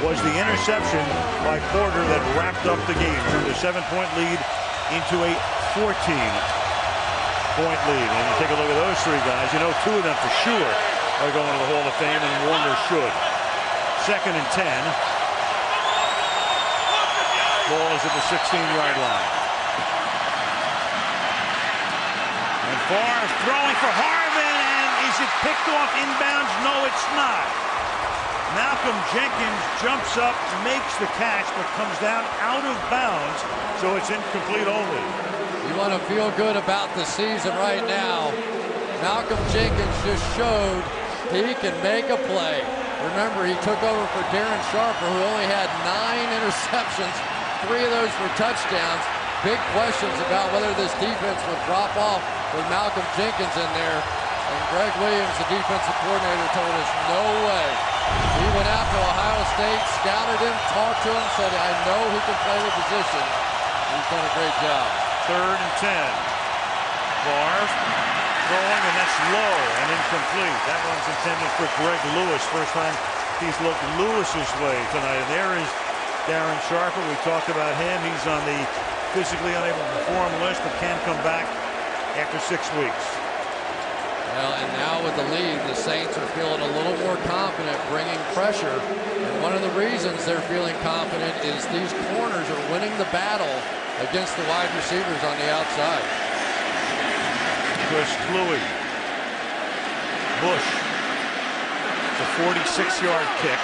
[SPEAKER 1] was the interception by Porter that wrapped up the game. Turned a 7-point lead into a 14-point lead. And you take a look at those 3 guys, you know 2 of them for sure are going to the Hall of Fame, and Warner should. 2nd and 10. Ball is at the 16-yard line. And Favre throwing for Harvin, and is it picked off inbounds? No, it's not. Malcolm Jenkins jumps up, makes the catch, but comes down out of bounds, so it's incomplete only.
[SPEAKER 6] You want to feel good about the season right now. Malcolm Jenkins just showed he can make a play. Remember, he took over for Darren Sharper, who only had 9 interceptions, 3 of those were touchdowns. Big questions about whether this defense would drop off with Malcolm Jenkins in there. And Greg Williams, the defensive coordinator, told us no way. He went out to Ohio State, scouted him, talked to him, said, I know he can play the position. He's done a great job.
[SPEAKER 1] 3rd and 10. Favre throwing, and that's low and incomplete. That one's intended for Greg Lewis. First time he's looked Lewis's way tonight. And there is Darren Sharper. We talked about him. He's on the physically unable to perform list, but can come back after 6 weeks.
[SPEAKER 6] Well, and now with the lead, the Saints are feeling a little more confident bringing pressure. And one of the reasons they're feeling confident is these corners are winning the battle against the wide receivers on the outside.
[SPEAKER 1] Chris Kluwe. Bush. It's a 46-yard kick.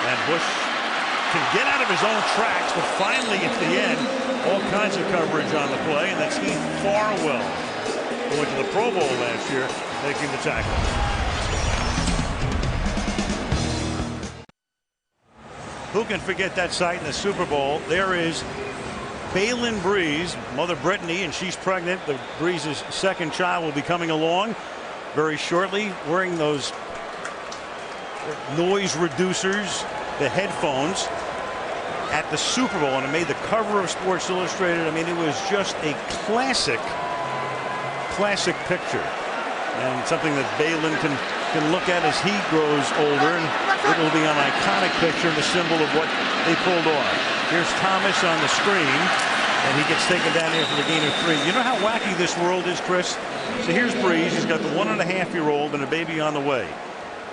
[SPEAKER 1] And Bush can get out of his own tracks, but finally at the end, all kinds of coverage on the play, and that's Heath Farwell, who went to the Pro Bowl last year, making the tackle. Who can forget that sight in the Super Bowl? There is Baylin Breeze, mother Brittany, and she's pregnant. The Breeze's 2nd child will be coming along very shortly, wearing those noise reducers, the headphones, at the Super Bowl, and it made the cover of Sports Illustrated. I mean, it was just a classic picture, and something that Baylin can look at as he grows older, and it will be an iconic picture and a symbol of what they pulled off. Here's Thomas on the screen, and he gets taken down here for the gain of 3. You know how wacky this world is, Chris? So here's Breeze. He's got the 1.5-year-old and a baby on the way.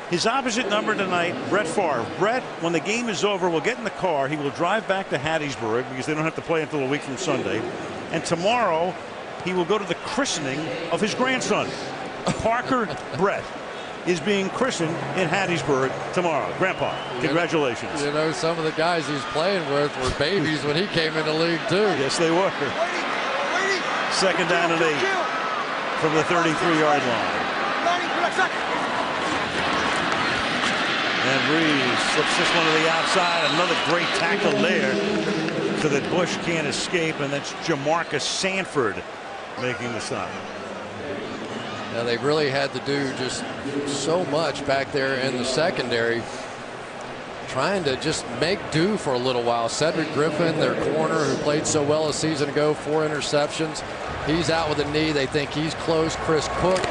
[SPEAKER 1] His opposite number tonight, Brett Favre. Brett, when the game is over, will get in the car. He will drive back to Hattiesburg because they don't have to play until a week from Sunday. And tomorrow, he will go to the christening of his grandson. Parker Brett is being christened in Hattiesburg tomorrow. Grandpa, congratulations.
[SPEAKER 6] You know, some of the guys he's playing with were babies when he came in the league, too.
[SPEAKER 1] Yes, they were. Second down and 8 from the 33-yard line. And Breeze slips this one to the outside. Another great tackle there so that Bush can't escape, and that's Jamarcus Sanford making the stop.
[SPEAKER 6] Now they really had to do just so much back there in the secondary, trying to just make do for a little while. Cedric Griffin, their corner, who played so well a season ago, 4 interceptions. He's out with a knee. They think he's close. Chris Cook,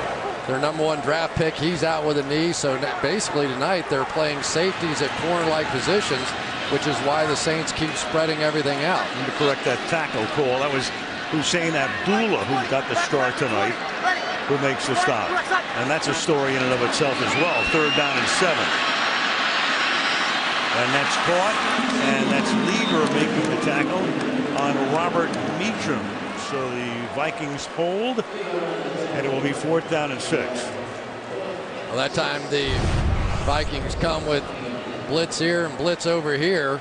[SPEAKER 6] their #1 draft pick, he's out with a knee. So basically tonight they're playing safeties at corner-like positions, which is why the Saints keep spreading everything out.
[SPEAKER 1] And to correct that tackle call, that was Hussein Abdullah who got the start tonight, who makes the stop. And that's a story in and of itself as well. 3rd down and 7. And that's caught, and that's Lieber making the tackle on Robert Meacham. So the Vikings hold, and it will be 4th down and 6.
[SPEAKER 6] Well, that time the Vikings come with blitz here and blitz over here.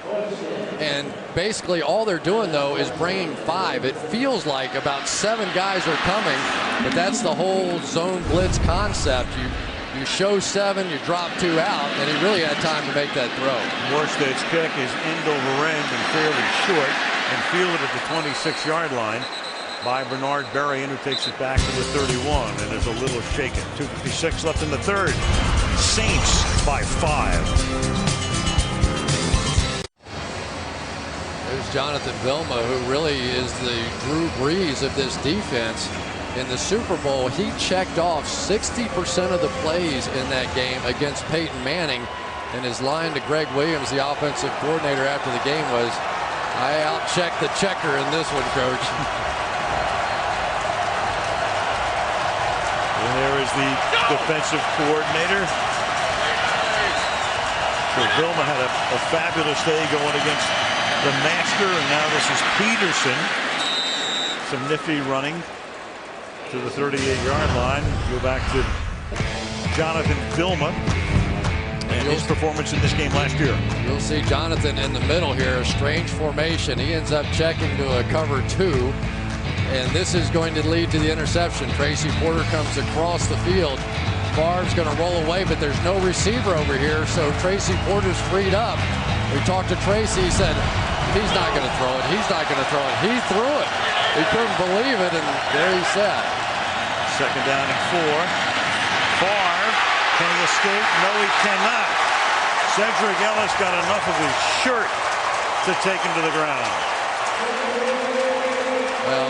[SPEAKER 6] And basically all they're doing, though, is bringing 5. It feels like about 7 guys are coming, but that's the whole zone blitz concept. You show 7, you drop 2 out, and he really had time to make that throw.
[SPEAKER 1] Morstead's kick is end over end and fairly short, and fielded at the 26-yard line by Bernard Berrien, who takes it back to the 31 and is a little shaken. 2:56 left in the 3rd. Saints by 5.
[SPEAKER 6] There's Jonathan Vilma, who really is the Drew Brees of this defense. In the Super Bowl, he checked off 60% of the plays in that game against Peyton Manning. And his line to Greg Williams, the offensive coordinator, after the game was, "I out-checked the checker in this one, Coach."
[SPEAKER 1] And there is the defensive coordinator. So Vilma had a fabulous day going against the master, and now this is Peterson. Some nifty running to the 38-yard line. Go back to Jonathan Vilma and his performance in this game last year.
[SPEAKER 6] You'll see Jonathan in the middle here, a strange formation. He ends up checking to a cover 2, and this is going to lead to the interception. Tracy Porter comes across the field. Favre's going to roll away, but there's no receiver over here, so Tracy Porter's freed up. We talked to Tracy. He said, he's not going to throw it. He's not going to throw it. He threw it. He couldn't believe it, and there he sat.
[SPEAKER 1] 2nd down and 4. Favre, can he escape? No, he cannot. Cedric Ellis got enough of his shirt to take him to the ground.
[SPEAKER 6] Well,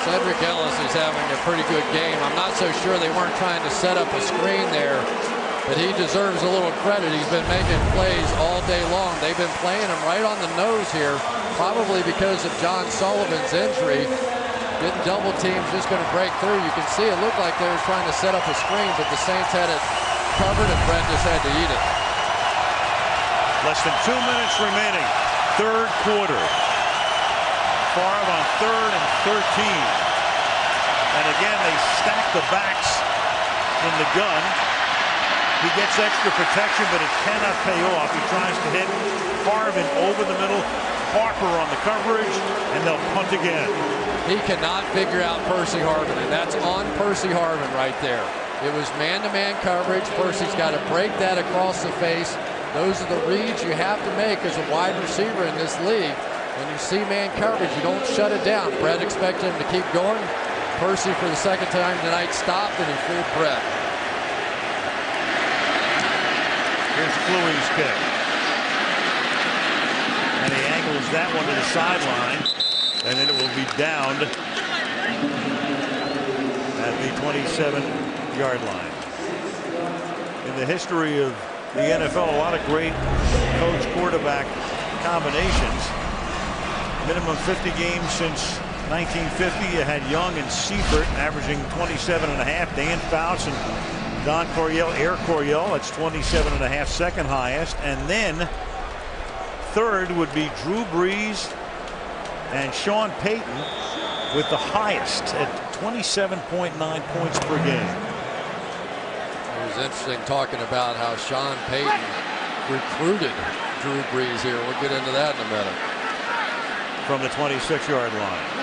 [SPEAKER 6] Cedric Ellis is having a pretty good game. I'm not so sure they weren't trying to set up a screen there, but he deserves a little credit. He's been making plays all day long. They've been playing him right on the nose here, probably because of John Sullivan's injury. Getting double teams, just going to break through. You can see it looked like they were trying to set up a screen, but the Saints had it covered, and Brett just had to eat it.
[SPEAKER 1] Less than 2 minutes remaining. 3rd quarter. Favre on 3rd and 13. And again, they stack the backs in the gun. He gets extra protection, but it cannot pay off. He tries to hit Harvin over the middle. Harper on the coverage, and they'll punt again.
[SPEAKER 6] He cannot figure out Percy Harvin, and that's on Percy Harvin right there. It was man-to-man coverage. Percy's got to break that across the face. Those are the reads you have to make as a wide receiver in this league. When you see man coverage, you don't shut it down. Brett expected him to keep going. Percy, for the 2nd time tonight, stopped, and he fooled Brett.
[SPEAKER 1] Here's Kluwe's kick. And he angles that one to the sideline, and then it will be downed at the 27-yard line. In the history of the NFL, a lot of great coach-quarterback combinations. Minimum 50 games since 1950. You had Young and Seifert averaging 27.5. Dan Fouts and Don Coryell, Air Coryell, that's 27.5, second highest. And then third would be Drew Brees and Sean Payton with the highest at 27.9 points per game.
[SPEAKER 6] It was interesting talking about how Sean Payton recruited Drew Brees here. We'll get into that in a minute.
[SPEAKER 1] From the 26-yard line.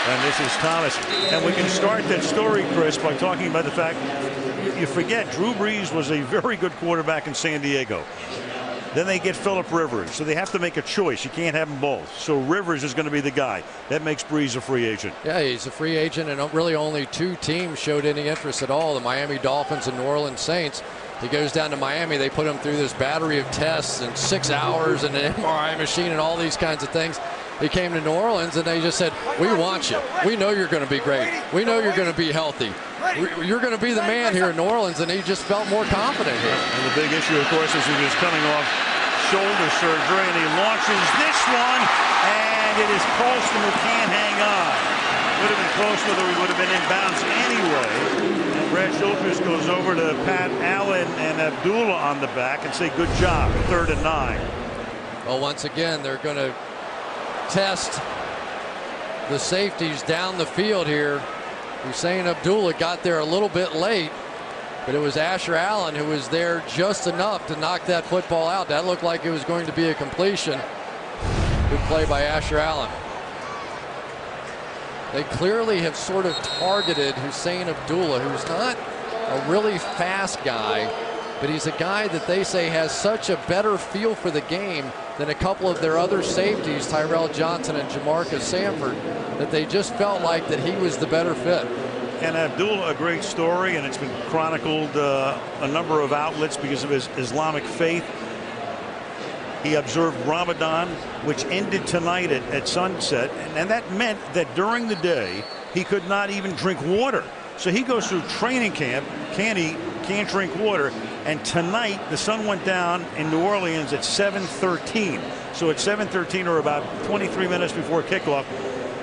[SPEAKER 1] And this is Thomas. And we can start that story, Chris, by talking about the fact you forget Drew Brees was a very good quarterback in San Diego. Then they get Phillip Rivers, so they have to make a choice. You can't have them both. So Rivers is going to be the guy. That makes Brees a free agent.
[SPEAKER 6] Yeah, he's a free agent, and really only two teams showed any interest at all, the Miami Dolphins and New Orleans Saints. He goes down to Miami. They put him through this battery of tests and 6 hours and an MRI machine and all these kinds of things. He came to New Orleans, and they just said, we want you. We know you're going to be great. We know you're going to be healthy. You're going to be the man here in New Orleans, and he just felt more confident here.
[SPEAKER 1] And the big issue, of course, is he was coming off shoulder surgery, and he launches this one, and it is Colston who can't hang on. Would have been close whether he would have been in bounds anyway. And Brad Childress goes over to Pat Allen and Abdullah on the back and say, good job, 3rd and 9.
[SPEAKER 6] Well, once again, they're going to test the safeties down the field here. Hussein Abdullah got there a little bit late, but it was Asher Allen who was there just enough to knock that football out. That looked like it was going to be a completion. Good play by Asher Allen. They clearly have sort of targeted Hussein Abdullah, who's not a really fast guy, but he's a guy that they say has such a better feel for the game than a couple of their other safeties, Tyrell Johnson and Jamarcus Sanford, that they just felt like that he was the better fit.
[SPEAKER 1] And Abdullah, a great story, and it's been chronicled a number of outlets because of his Islamic faith. He observed Ramadan, which ended tonight at sunset, and that meant that during the day he could not even drink water. So he goes through training camp, can't drink water, and tonight the sun went down in New Orleans at 7:13. So at 7:13, or about 23 minutes before kickoff,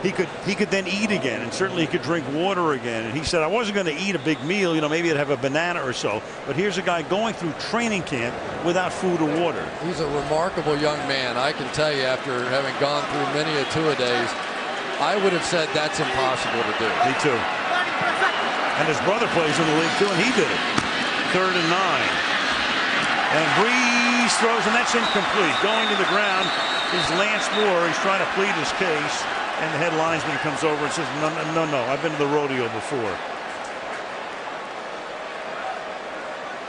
[SPEAKER 1] he could then eat again, and certainly he could drink water again. And he said, I wasn't going to eat a big meal, maybe I'd have a banana or so, but here's a guy going through training camp without food or water.
[SPEAKER 6] He's a remarkable young man. I can tell you, after having gone through many a two-a-days, I would have said that's impossible to do.
[SPEAKER 1] Me too. And his brother plays in the league too, and he did it. 3rd and 9. And Brees throws, and that's incomplete. Going to the ground is Lance Moore. He's trying to plead his case, and the head linesman comes over and says, no, I've been to the rodeo before.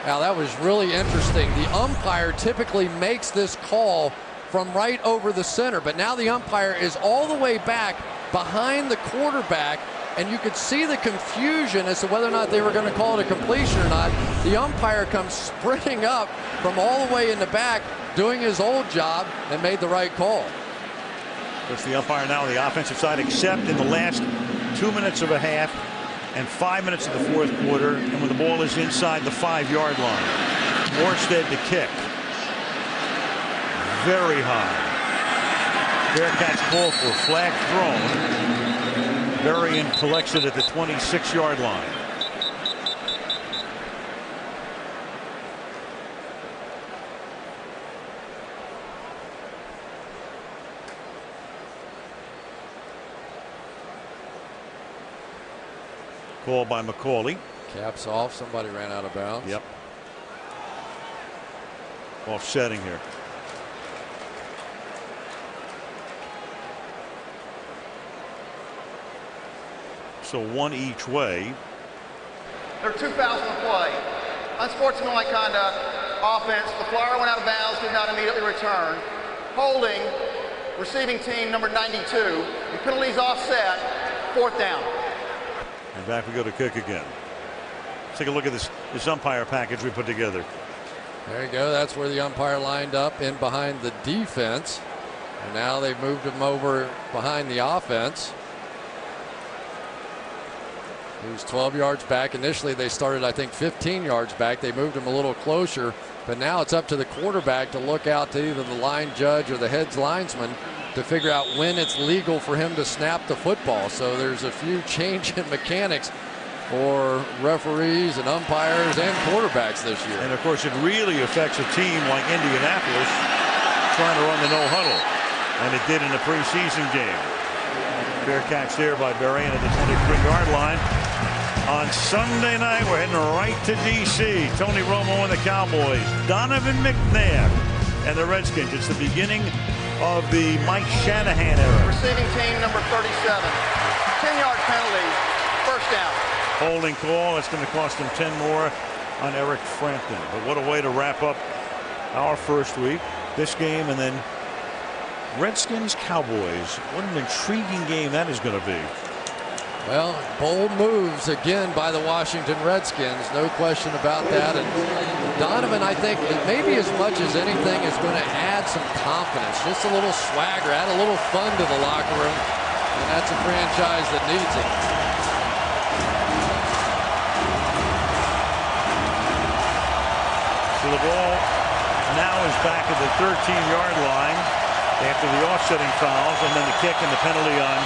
[SPEAKER 6] Now, that was really interesting. The umpire typically makes this call from right over the center, but now the umpire is all the way back behind the quarterback, and you could see the confusion as to whether or not they were going to call it a completion or not. The umpire comes sprinting up from all the way in the back, doing his old job, and made the right call.
[SPEAKER 1] That's the umpire now on the offensive side, except in the last 2 minutes of a half and 5 minutes of the 4th quarter, and when the ball is inside the 5-yard line. Morstead to kick. Very high. Bearcats call for a flag thrown. Berrien collects it at the 26-yard line. Call by McCauley.
[SPEAKER 6] Caps off. Somebody ran out of bounds.
[SPEAKER 1] Yep. Offsetting here. So one each way.
[SPEAKER 9] There are 2 fouls in the play. Unsportsmanlike conduct, offense. The flyer went out of bounds, did not immediately return. Holding, receiving team number 92. The penalties offset, 4th down.
[SPEAKER 1] And back we go to kick again. Let's take a look at this umpire package we put together.
[SPEAKER 6] There you go. That's where the umpire lined up in behind the defense. And now they've moved him over behind the offense. He was 12 yards back. Initially, they started, I think, 15 yards back. They moved him a little closer. But now it's up to the quarterback to look out to either the line judge or the head linesman to figure out when it's legal for him to snap the football. So there's a few change in mechanics for referees and umpires and quarterbacks this year.
[SPEAKER 1] And of course, it really affects a team like Indianapolis trying to run the no huddle, and it did in the preseason game. Fair catch there by Berrien at the 23-yard line. On Sunday night, we're heading right to D.C. Tony Romo and the Cowboys, Donovan McNabb and the Redskins. It's the beginning of the Mike Shanahan era.
[SPEAKER 9] Receiving team number 37. 10-yard penalty. First down.
[SPEAKER 1] Holding call. It's going to cost him 10 more on Eric Frampton. But what a way to wrap up our first week. This game and then Redskins Cowboys. What an intriguing game that is going to be.
[SPEAKER 6] Well, bold moves again by the Washington Redskins, no question about that. And Donovan, I think, maybe as much as anything, is going to add some confidence, just a little swagger, add a little fun to the locker room, and that's a franchise that needs it.
[SPEAKER 1] So the ball now is back at the 13-yard line after the offsetting fouls, and then the kick and the penalty on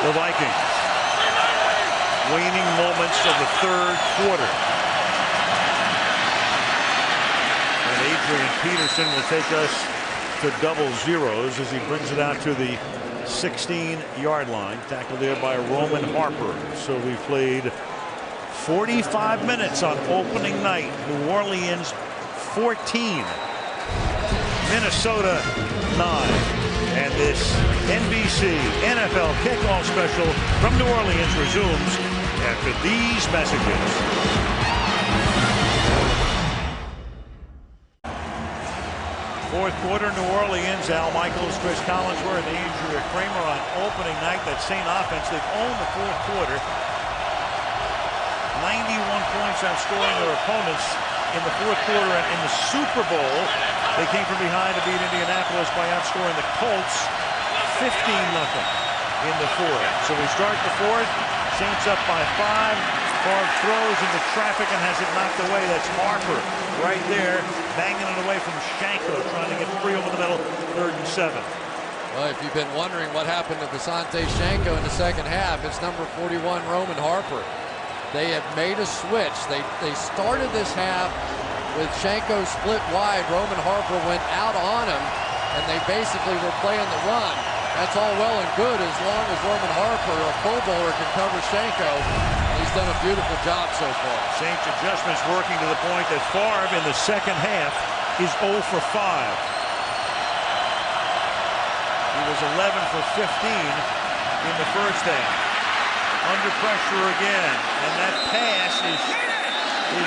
[SPEAKER 1] the Vikings. Waning moments of the third quarter. And Adrian Peterson will take us to double zeros as he brings it out to the 16-yard line. Tackled there by Roman Harper. So we played 45 minutes on opening night. New Orleans 14. Minnesota 9. And this NBC NFL kickoff special from New Orleans resumes after these messages. Fourth quarter, New Orleans. Al Michaels, Chris Collinsworth, Andrew Kramer on opening night. That same offense, they've owned the fourth quarter. 91 points outscoring their opponents in the fourth quarter, and in the Super Bowl they came from behind to beat Indianapolis by outscoring the Colts 15-0 in the fourth. So we start the fourth. Saints up by 5. Favre throws into traffic and has it knocked away. That's Harper right there, banging it away from Shanko, trying to get free over the middle. 3rd and 7.
[SPEAKER 6] Well, if you've been wondering what happened to Visante Shanko in the second half, it's number 41, Roman Harper. They have made a switch. They started this half with Shanko split wide. Roman Harper went out on him, and they basically were playing the run. That's all well and good as long as Roman Harper, a Pro Bowler, can cover Shanko. He's done a beautiful job so far.
[SPEAKER 1] Saints adjustments working to the point that Favre in the second half is 0 for 5. He was 11 for 15 in the first half. Under pressure again, and that pass is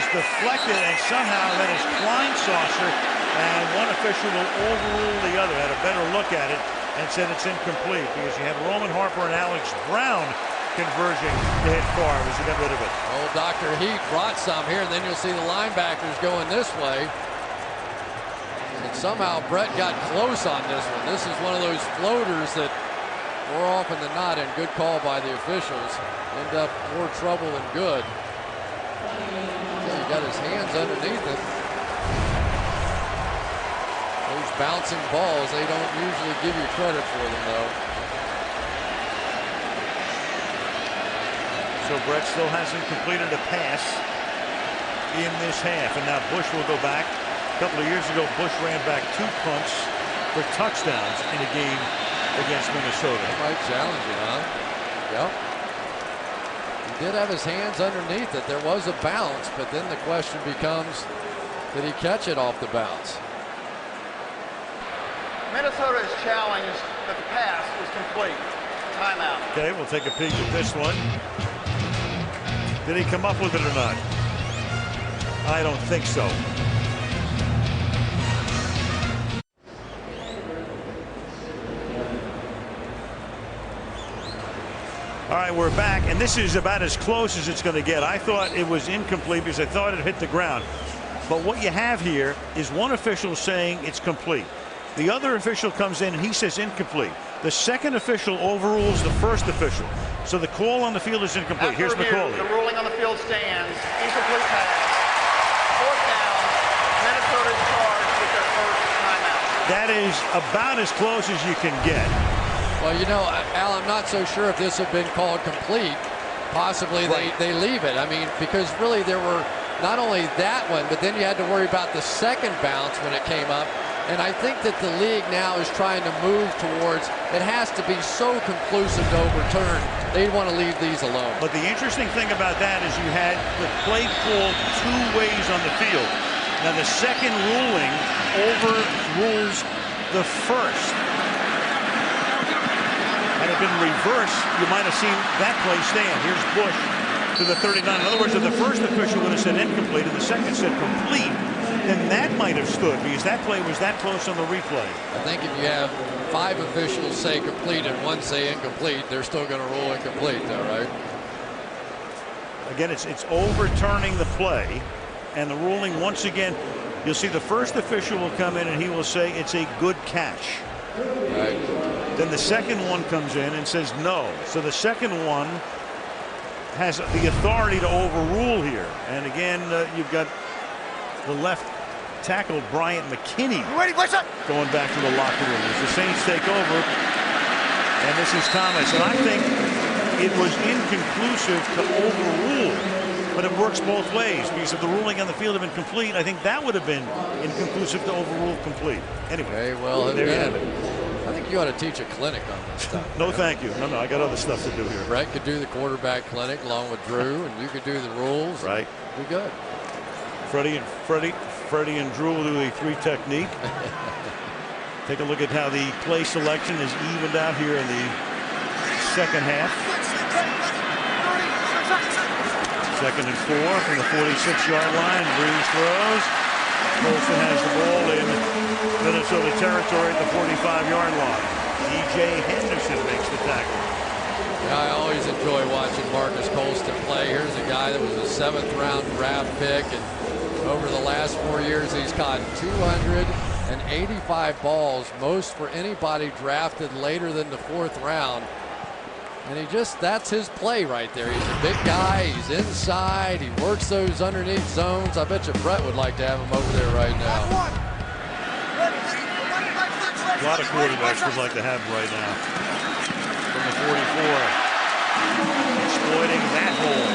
[SPEAKER 1] deflected, and somehow that is Klein saucer, and one official will overrule the other. Had a better look at it and said it's incomplete because you had Roman Harper and Alex Brown converging to hit Favre as he got rid of it.
[SPEAKER 6] Oh, Dr. Heat brought some here, and then you'll see the linebackers going this way. And somehow Brett got close on this one. This is one of those floaters that more often than not, and good call by the officials, end up more trouble than good. He got his hands underneath it. Those bouncing balls, they don't usually give you credit for them, though.
[SPEAKER 1] So Brett still hasn't completed a pass in this half, and now Bush will go back. A couple of years ago, Bush ran back 2 punts for touchdowns in a game against Minnesota.
[SPEAKER 6] He might challenge it, huh? Yep. He did have his hands underneath it. There was a bounce, but then the question becomes, did he catch it off the bounce?
[SPEAKER 9] Minnesota is challenged that the pass was complete. Timeout.
[SPEAKER 1] Okay, we'll take a peek at this one. Did he come up with it or not? I don't think so. All right, we're back, and this is about as close as it's going to get. I thought it was incomplete because I thought it hit the ground. But what you have here is one official saying it's complete. The other official comes in and he says incomplete. The second official overrules the first official. So the call on the field is incomplete.
[SPEAKER 9] After
[SPEAKER 1] Here's
[SPEAKER 9] review,
[SPEAKER 1] McCauley.
[SPEAKER 9] the ruling on the field stands. Incomplete pass. 4th down. Minnesota is charged with their first timeout.
[SPEAKER 1] that is about as close as you can get.
[SPEAKER 6] Well, you know, Al, I'm not so sure if this had been called complete. Possibly they leave it. I mean, because really there were not only that one, but then you had to worry about the second bounce when it came up. And I think that the league now is trying to move towards, it has to be so conclusive to overturn. They want to leave these alone.
[SPEAKER 1] But the interesting thing about that is you had the play called two ways on the field. Now the second ruling overrules the first. Had it been reversed, you might have seen that play stand. Here's Bush to the 39. In other words, if the first official would have said incomplete and the second said complete, then that might have stood because that play was that close on the replay.
[SPEAKER 6] I think if you have 5 officials say complete and 1 say incomplete, they're still going to rule incomplete, though, right?
[SPEAKER 1] Again, it's overturning the play, and the ruling once again. You'll see the first official will come in and he will say it's a good catch.
[SPEAKER 6] Right.
[SPEAKER 1] Then the second one comes in and says no. So the second one has the authority to overrule here. And again, you've got the left tackle Bryant McKinney going back to the locker room as the Saints take over. And this is Thomas. And I think it was inconclusive to overrule, but it works both ways because if the ruling on the field had been complete, I think that would have been inconclusive to overrule complete. Anyway,
[SPEAKER 6] well,
[SPEAKER 1] there you have it.
[SPEAKER 6] I think you ought to teach a clinic on this stuff.
[SPEAKER 1] No, thank you. No, I got other stuff to do here.
[SPEAKER 6] Brett could do the quarterback clinic along with Drew, and you could do the rules.
[SPEAKER 1] Right.
[SPEAKER 6] Be good.
[SPEAKER 1] Freddie and Drew will do the 3 technique. Take a look at how the play selection is evened out here in the second half. 2nd and 4 from the 46-yard line. Breeze throws. Colson has the ball in Minnesota territory at the 45-yard line. E.J. Henderson makes the tackle.
[SPEAKER 6] Yeah, I always enjoy watching Marcus Colston play. Here's a guy that was a 7th-round draft pick, and over the last 4 years, he's caught 285 balls, most for anybody drafted later than the 4th round. And that's his play right there. He's a big guy, he's inside, he works those underneath zones. I bet you Brett would like to have him over there right now.
[SPEAKER 1] A lot of quarterbacks would like to have him right now. From the 44. Exploiting that hole.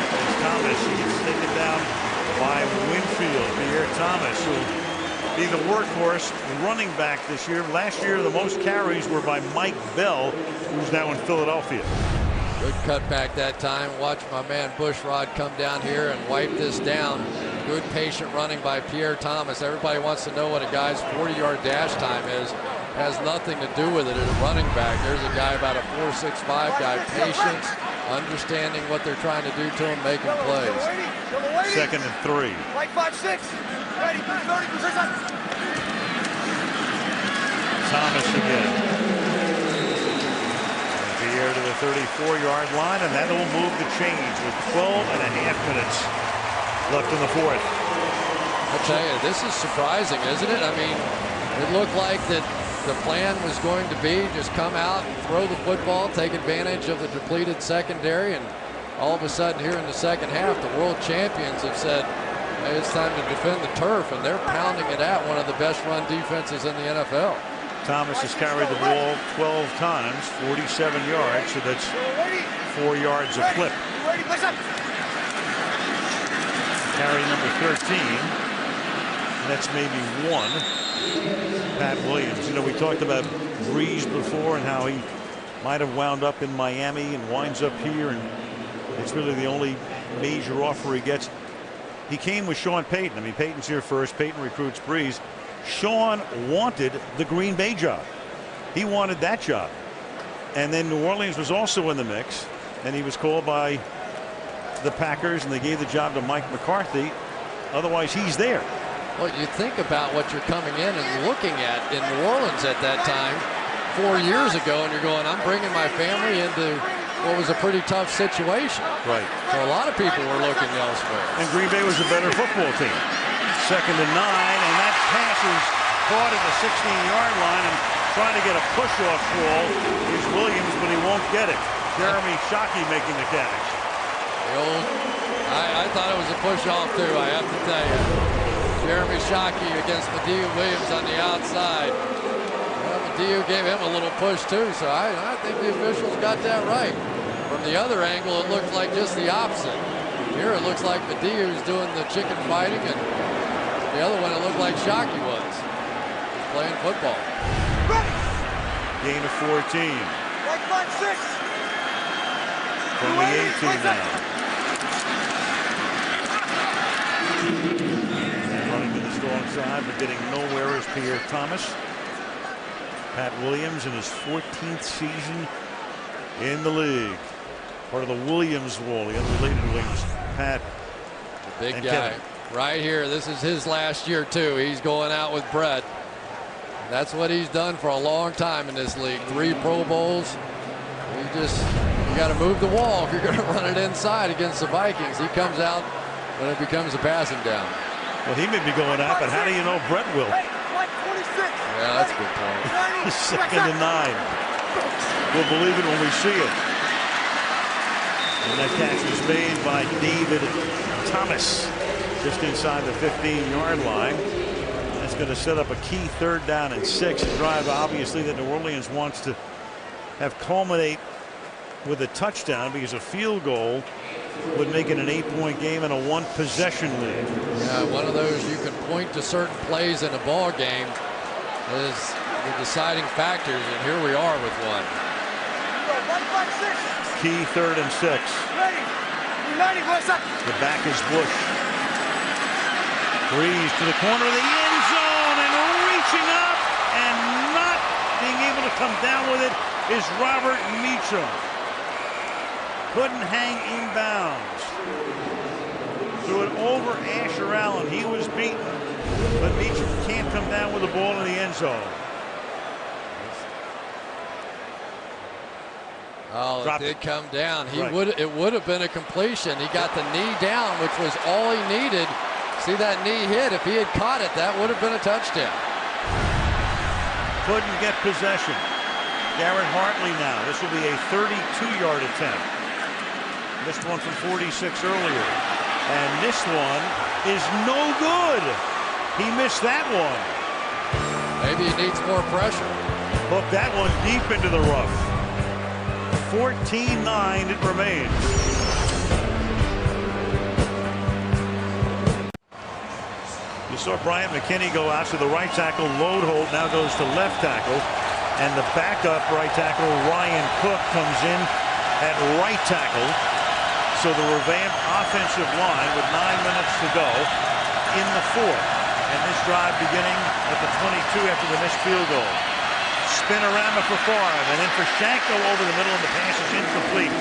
[SPEAKER 1] As Thomas, he gets taken down by Winfield. Pierre Thomas, who'll be the workhorse running back this year. Last year, the most carries were by Mike Bell, who's now in Philadelphia.
[SPEAKER 6] Good cutback that time. Watch my man Bushrod come down here and wipe this down. Good patient running by Pierre Thomas. Everybody wants to know what a guy's 40-yard dash time is. Has nothing to do with it as a running back. There's a guy about a 4.65 guy. Patience, understanding what they're trying to do to him, making plays.
[SPEAKER 1] 2nd and 3.
[SPEAKER 11] Like 5-6. Ready, 30%.
[SPEAKER 1] Thomas again. And Pierre to the 34-yard line, and that'll move the change with 12.5 minutes left in the 4th.
[SPEAKER 6] I tell you, this is surprising, isn't it? I mean, it looked like that the plan was going to be just come out and throw the football, take advantage of the depleted secondary, and all of a sudden here in the second half, the world champions have said, hey, it's time to defend the turf, and they're pounding it at one of the best run defenses in the NFL.
[SPEAKER 1] Thomas has carried the ball 12 times, 47 yards, so that's 4 yards a clip. Carry number 13, and that's maybe 1. Pat Williams. You know, we talked about Breeze before and how he might have wound up in Miami and winds up here, and it's really the only major offer he gets. He came with Sean Payton. I mean, Payton's here first. Payton recruits Breeze. Sean wanted the Green Bay job. He wanted that job. And then New Orleans was also in the mix, and he was called by the Packers, and they gave the job to Mike McCarthy. Otherwise, he's there.
[SPEAKER 6] Well, you think about what you're coming in and looking at in New Orleans at that time 4 years ago, and you're going, I'm bringing my family into what was a pretty tough situation.
[SPEAKER 1] Right.
[SPEAKER 6] So a lot of people were looking elsewhere.
[SPEAKER 1] And Green Bay was a better football team. 2nd and 9, and that pass is caught at the 16-yard line, and trying to get a push-off ball is Williams, but he won't get it. Jeremy Shockey making the catch.
[SPEAKER 6] I thought it was a push-off, too, I have to tell you. Jeremy Shockey against Mediu Williams on the outside. Well, Mediu gave him a little push too, so I think the officials got that right. From the other angle, it looked like just the opposite. Here it looks like Mediu's doing the chicken fighting, and the other one it looked like Shockey was. He's playing football.
[SPEAKER 1] Gain of 14.
[SPEAKER 11] Right line 6.
[SPEAKER 1] From the 18 now. Running to the strong side, but getting nowhere is Pierre Thomas. Pat Williams in his 14th season in the league. Part of the Williams wall, the unrelated Williams. Pat.
[SPEAKER 6] The big guy.
[SPEAKER 1] Kevin.
[SPEAKER 6] Right here. This is his last year, too. He's going out with Brett. That's what he's done for a long time in this league. 3 Pro Bowls. You got to move the wall if you're going to run it inside against the Vikings. He comes out when it becomes a passing down.
[SPEAKER 1] Well, he may be going out, but how do you know Brett will?
[SPEAKER 6] Yeah, that's a good point.
[SPEAKER 1] Second and 9. We'll believe it when we see it. And that catch was made by David Thomas just inside the 15-yard line. That's going to set up a key 3rd down and 6. A drive, obviously, that New Orleans wants to have culminate with a touchdown, because a field goal would make it an 8-point game and a 1-possession lead.
[SPEAKER 6] Yeah, one of those you can point to certain plays in a ball game as the deciding factors, and here we are with one.
[SPEAKER 1] Key 3rd and 6. The back is Bush. Breeze to the corner of the end zone, and reaching up and not being able to come down with it is Robert Meacham. Couldn't hang inbounds. Threw it over Asher Allen. He was beaten, but Meacham can't come down with the ball in the end zone.
[SPEAKER 6] Oh, it did come down.
[SPEAKER 1] Right.
[SPEAKER 6] It would have been a completion. He got the knee down, which was all he needed. See that knee hit? If he had caught it, that would have been a touchdown.
[SPEAKER 1] Couldn't get possession. Garrett Hartley now. This will be a 32-yard attempt. Missed one from 46 earlier. And this one is no good. He missed that one.
[SPEAKER 6] Maybe he needs more pressure.
[SPEAKER 1] Hook that one deep into the rough. 14-9 it remains. You saw Bryant McKinney go out to the right tackle. Load hold now goes to left tackle. And the backup right tackle, Ryan Cook, comes in at right tackle. So the revamped offensive line with 9 minutes to go in the 4th. And this drive beginning at the 22 after the missed field goal. Spinorama for Favre, and then for Shanko over the middle, and the pass is incomplete.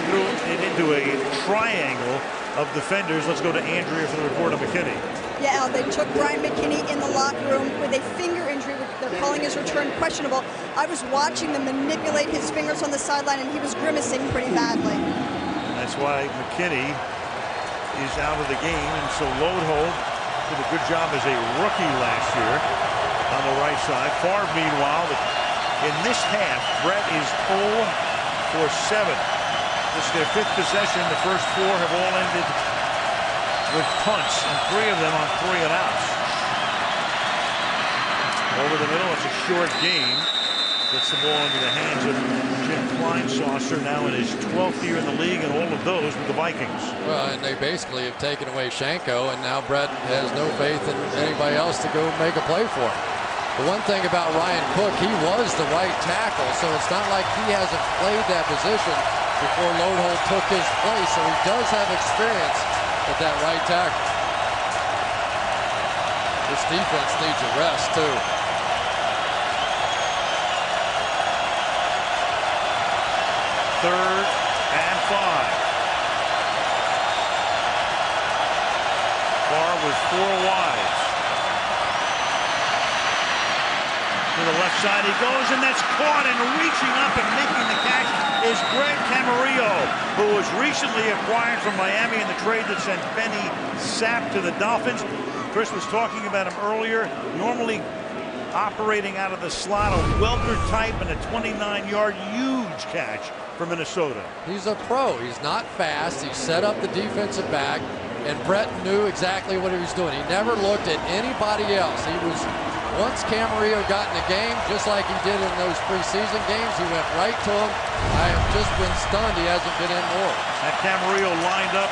[SPEAKER 1] Threw it into a triangle of defenders. Let's go to Andrea for the report of McKinney.
[SPEAKER 12] Yeah, Al, they took Brian McKinney in the locker room with a finger injury. They're calling his return questionable. I was watching them manipulate his fingers on the sideline, and he was grimacing pretty badly.
[SPEAKER 1] That's why McKinney is out of the game, and so Loadhold did a good job as a rookie last year on the right side. Favre, meanwhile, in this half, Brett is 0 for 7. This is their 5th possession. The first 4 have all ended with punts, and 3 of them on 3 and outs. Over the middle, it's a short game. Gets the ball into the hands of Jim Kleinsaucer, now in his 12th year in the league, and all of those with the Vikings.
[SPEAKER 6] Well, and they basically have taken away Shanko, and now Brett has no faith in anybody else to go make a play for him. The one thing about Ryan Cook, he was the right tackle, so it's not like he hasn't played that position before Loadhold took his place, so he does have experience at that right tackle. This defense needs a rest, too.
[SPEAKER 1] Third and 5. Favre was 4 wide. To the left side he goes, and that's caught, and reaching up and making the catch is Greg Camarillo, who was recently acquired from Miami in the trade that sent Benny Sapp to the Dolphins. Chris was talking about him earlier. Normally operating out of the slot, a welter type, and a 29-yard huge catch for Minnesota.
[SPEAKER 6] He's a pro. He's not fast. He set up the defensive back, and Brett knew exactly what he was doing. He never looked at anybody else. He was, once Camarillo got in the game, just like he did in those preseason games, he went right to him. I have just been stunned he hasn't been in more.
[SPEAKER 1] That Camarillo lined up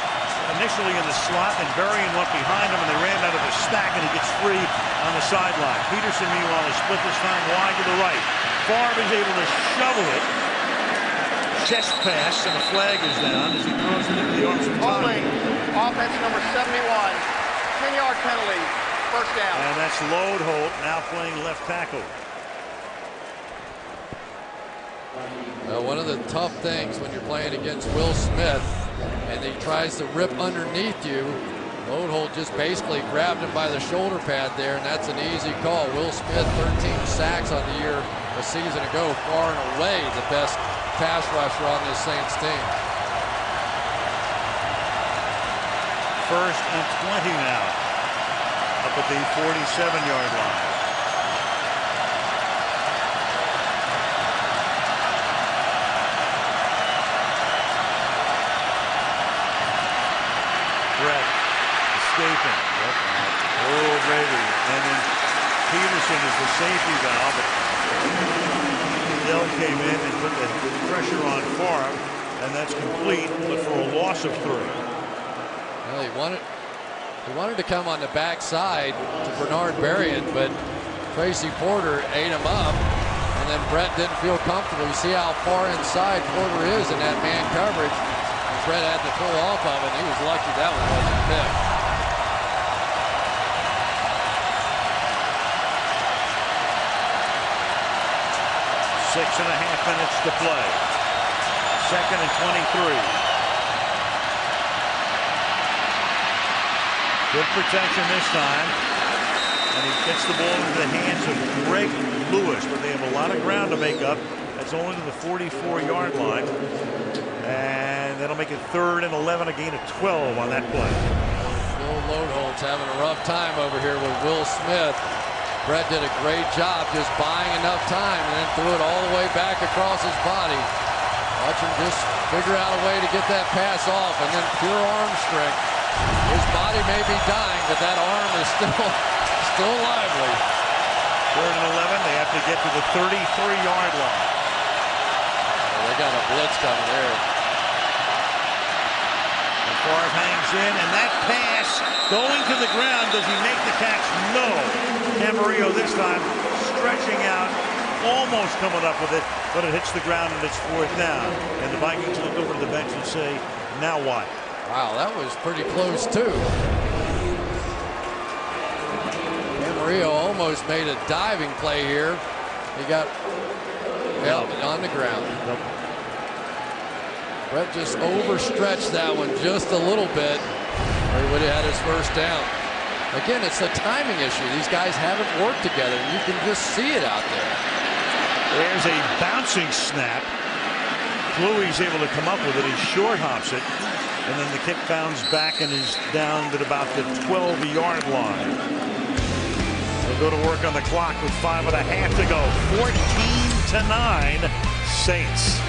[SPEAKER 1] initially in the slot, and Berrien went behind him, and they ran out of the stack, and he gets free on the sideline. Peterson, meanwhile, is split this time wide to the right. Favre is able to shovel it. Chest pass, and a flag is down as he throws it into the arms of
[SPEAKER 9] Holding, offense number 71, 10-yard penalty, first down.
[SPEAKER 1] And that's Lode Holt, now playing left tackle.
[SPEAKER 6] One of the tough things when you're playing against Will Smith and he tries to rip underneath you, Lode Holt just basically grabbed him by the shoulder pad there, and that's an easy call. Will Smith, 13 sacks on the year a season ago, far and away the best pass rusher on this Saints team.
[SPEAKER 1] First and 20 now, up at the 47-yard line. Brett escaping. Oh, baby. And then Peterson is the safety valve. Dell came in and put the pressure on Favre, and that's complete, but for a loss of 3.
[SPEAKER 6] Well, he wanted to come on the backside to Bernard Berrien, but Tracy Porter ate him up, and then Brett didn't feel comfortable. You see how far inside Porter is in that man coverage. Brett had to pull off of it. He was lucky that one wasn't picked.
[SPEAKER 1] Six and a half minutes to play. Second and 23. Good protection this time. And he gets the ball into the hands of Greg Lewis, but they have a lot of ground to make up. That's only to the 44-yard line. And that'll make it 3rd and 11, a gain of 12 on that play.
[SPEAKER 6] Bill Lode Holt's having a rough time over here with Will Smith. Brett did a great job just buying enough time and then threw it all the way back across his body. Watch him just figure out a way to get that pass off, and then pure arm strength. His body may be dying, but that arm is still lively.
[SPEAKER 1] 3rd and 11, they have to get to the 33-yard line.
[SPEAKER 6] They got a blitz coming there.
[SPEAKER 1] And Favre hangs in, and that pass going to the ground. Does he make the catch? No. Camarillo this time stretching out, almost coming up with it, but it hits the ground and it's 4th down. And the Vikings look over to the bench and say, now what?
[SPEAKER 6] Wow, that was pretty close too. Camarillo almost made a diving play here. He got on the ground.
[SPEAKER 1] Nope.
[SPEAKER 6] Brett just overstretched that one just a little bit, or he would have had his first down. Again, it's a timing issue. These guys haven't worked together. You can just see it out there.
[SPEAKER 1] There's a bouncing snap. Kluwe's able to come up with it. He short hops it, and then the kick bounds back and is down at about the 12-yard line. They'll go to work on the clock with 5.5 to go. 14-9 Saints.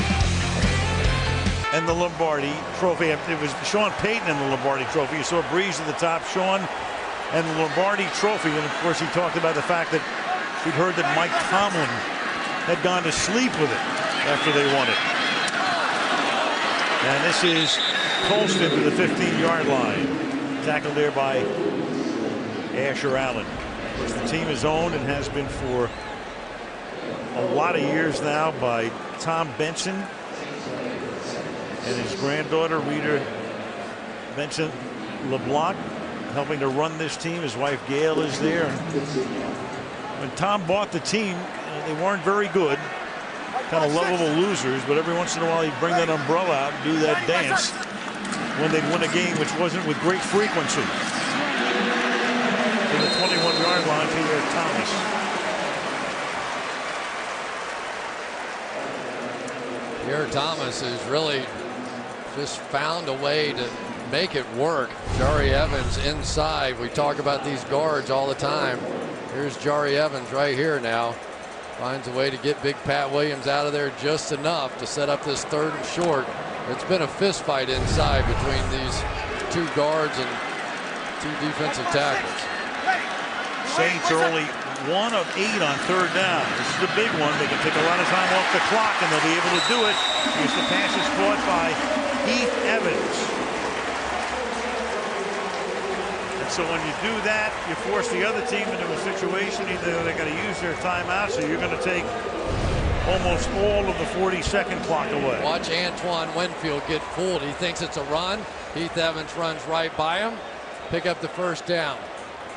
[SPEAKER 1] And the Lombardi Trophy. It was Sean Payton in the Lombardi Trophy. You saw Breeze at the top, Sean, and the Lombardi Trophy. And of course, he talked about the fact that he'd heard that Mike Tomlin had gone to sleep with it after they won it. And this is Colston to the 15-yard line. Tackled there by Asher Allen. Of course, the team is owned and has been for a lot of years now by Tom Benson and his granddaughter, Rita Benson LeBlanc, helping to run this team. His wife, Gail, is there. When Tom bought the team, they weren't very good, kind of lovable losers, but every once in a while he'd bring that umbrella out and do that dance when they'd win a game, which wasn't with great frequency. To the 21-yard line, Pierre Thomas.
[SPEAKER 6] Pierre Thomas has really just found a way to make it work. Jari Evans inside. We talk about these guards all the time. Here's Jari Evans right here now. Finds a way to get big Pat Williams out of there just enough to set up this 3rd and short. It's been a fist fight inside between these two guards, and 2 defensive tackles.
[SPEAKER 1] Saints are only 1 of 8 on 3rd down. This is a big one. They can take a lot of time off the clock, and they'll be able to do it because the pass is caught by Heath Evans. And so when you do that, you force the other team into a situation. Either they're going to use their timeout, so you're going to take almost all of the 40-second clock away.
[SPEAKER 6] Watch Antoine Winfield get fooled. He thinks it's a run. Heath Evans runs right by him. Pick up the 1st down.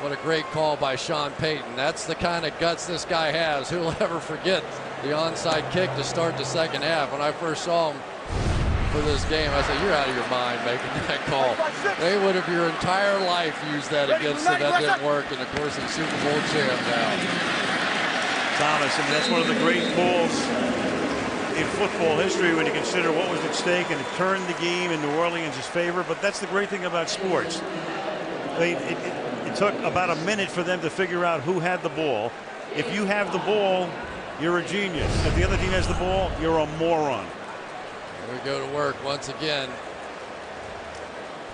[SPEAKER 6] What a great call by Sean Payton. That's the kind of guts this guy has. Who'll ever forget the onside kick to start the 2nd half? When I first saw him for this game, I said, you're out of your mind making that call. They would have your entire life used that against them. That didn't work. And of course, he's Super Bowl champ now.
[SPEAKER 1] Thomas, I mean, that's one of the great calls in football history when you consider what was at stake, and it turned the game in New Orleans' favor. But that's the great thing about sports. I mean, it took about a minute for them to figure out who had the ball. If you have the ball, you're a genius. If the other team has the ball, you're a moron.
[SPEAKER 6] Here we go to work once again.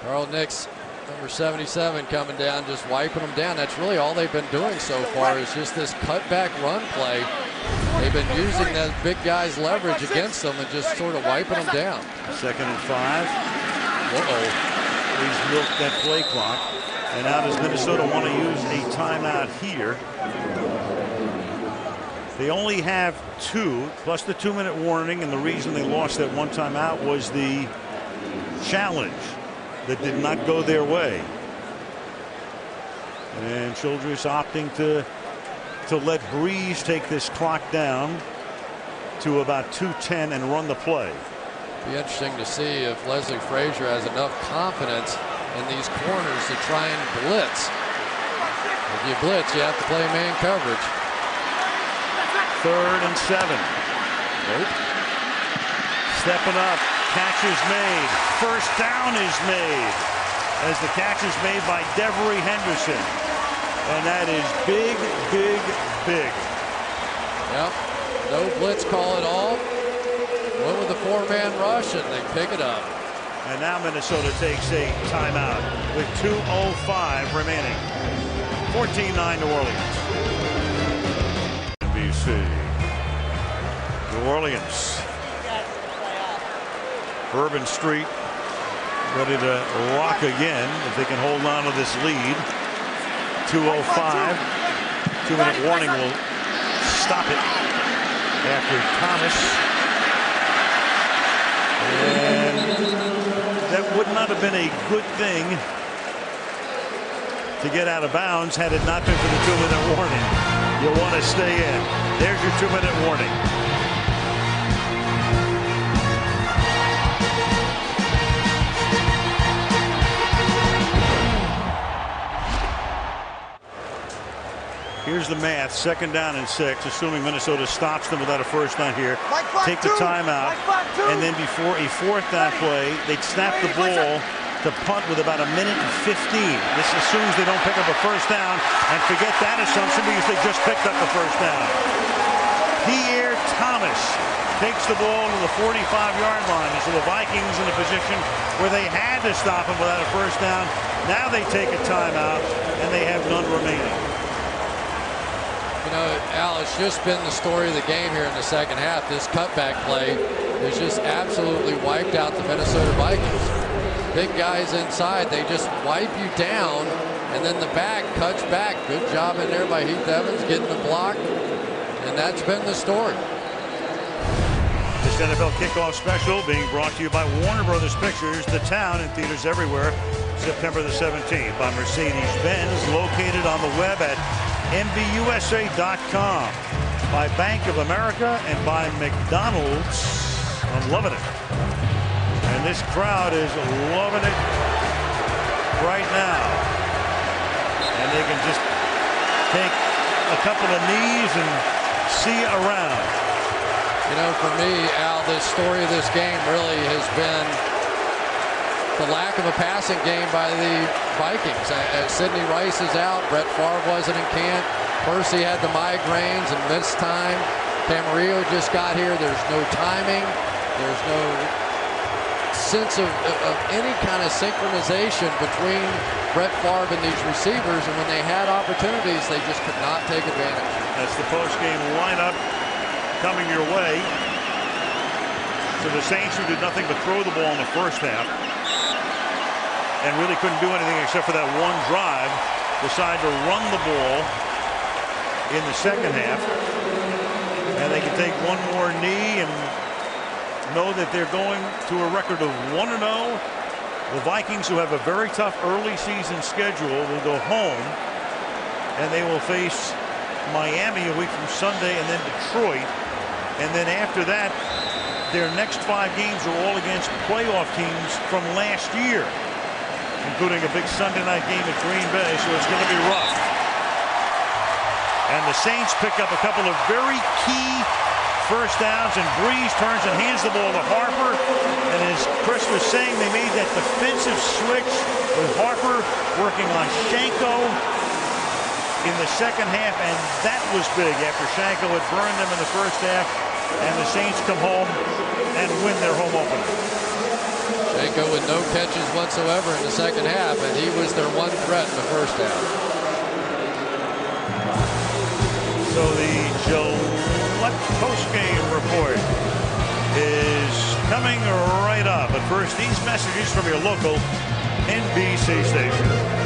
[SPEAKER 6] Carl Nix, number 77, coming down, just wiping them down. That's really all they've been doing so far is just this cutback run play. They've been using that big guy's leverage against them and just sort of wiping them down.
[SPEAKER 1] 2nd and 5. He's milked that play clock. And now does Minnesota want to use a timeout here? They only have 2, plus the 2-minute warning, and the reason they lost that 1 timeout was the challenge that did not go their way. And Childress opting to let Breeze take this clock down to about 2:10 and run the play.
[SPEAKER 6] Be interesting to see if Leslie Frazier has enough confidence in these corners to try and blitz. If you blitz, you have to play man coverage.
[SPEAKER 1] 3rd and 7.
[SPEAKER 6] Nope.
[SPEAKER 1] Stepping up. Catch is made. 1st down is made. As the catch is made by Devery Henderson. And that is big, big, big.
[SPEAKER 6] Yep. No blitz call at all. Went with the 4-man rush, and they pick it up.
[SPEAKER 1] And now Minnesota takes a timeout with 2:05 remaining. 14-9 New Orleans. NBC. New Orleans. Bourbon Street ready to rock again if they can hold on to this lead. 2:05. 2-minute warning will stop it after Thomas. And that would not have been a good thing to get out of bounds had it not been for the 2-minute warning. You'll want to stay in. There's your 2-minute warning. Here's the math. 2nd down and 6, assuming Minnesota stops them without a 1st down here. Take the timeout, and then before a 4th down play, they'd snap the ball to punt with about 1:15. This assumes they don't pick up a 1st down, and forget that assumption because they just picked up the 1st down. Pierre Thomas takes the ball to the 45-yard line. So the Vikings in a position where they had to stop him without a 1st down. Now they take a timeout, and they have none remaining.
[SPEAKER 6] You know, Al, it's just been the story of the game here in the 2nd half. This cutback play has just absolutely wiped out the Minnesota Vikings. Big guys inside, they just wipe you down, and then the back cuts back. Good job in there by Heath Evans getting the block, and that's been the story.
[SPEAKER 1] This NFL kickoff special being brought to you by Warner Brothers Pictures, The Town, in theaters everywhere, September the 17th, by Mercedes-Benz, located on the web at MBUSA.com, by Bank of America, and by McDonald's. I'm loving it. And this crowd is loving it right now. And they can just take a couple of knees and see around.
[SPEAKER 6] You know, for me, Al, the story of this game really has been the lack of a passing game by the Vikings. Sidney Rice is out. Brett Favre wasn't in camp. Percy had the migraines and missed time. Camarillo just got here. There's no timing. There's no sense of any kind of synchronization between Brett Favre and these receivers, and when they had opportunities, they just could not take advantage.
[SPEAKER 1] That's the post-game lineup coming your way. So the Saints, who did nothing but throw the ball in the first half and really couldn't do anything except for that one drive, decide to run the ball in the second half, and they can take one more knee and know that they're going to a record of 1-0. The Vikings, who have a very tough early season schedule, will go home, and they will face Miami a week from Sunday, and then Detroit, and then after that their next 5 games are all against playoff teams from last year, including a big Sunday night game at Green Bay, so it's going to be rough. And the Saints pick up a couple of very key first downs, and Breeze turns and hands the ball to Harper. And as Chris was saying, they made that defensive switch with Harper working on Shanko in the second half, and that was big after Shanko had burned them in the first half, and the Saints come home and win their home opener.
[SPEAKER 6] Shanko with no catches whatsoever in the second half, and he was their one threat in the first half.
[SPEAKER 1] So the Gillette post-game report is coming right up. But first, these messages from your local NBC station.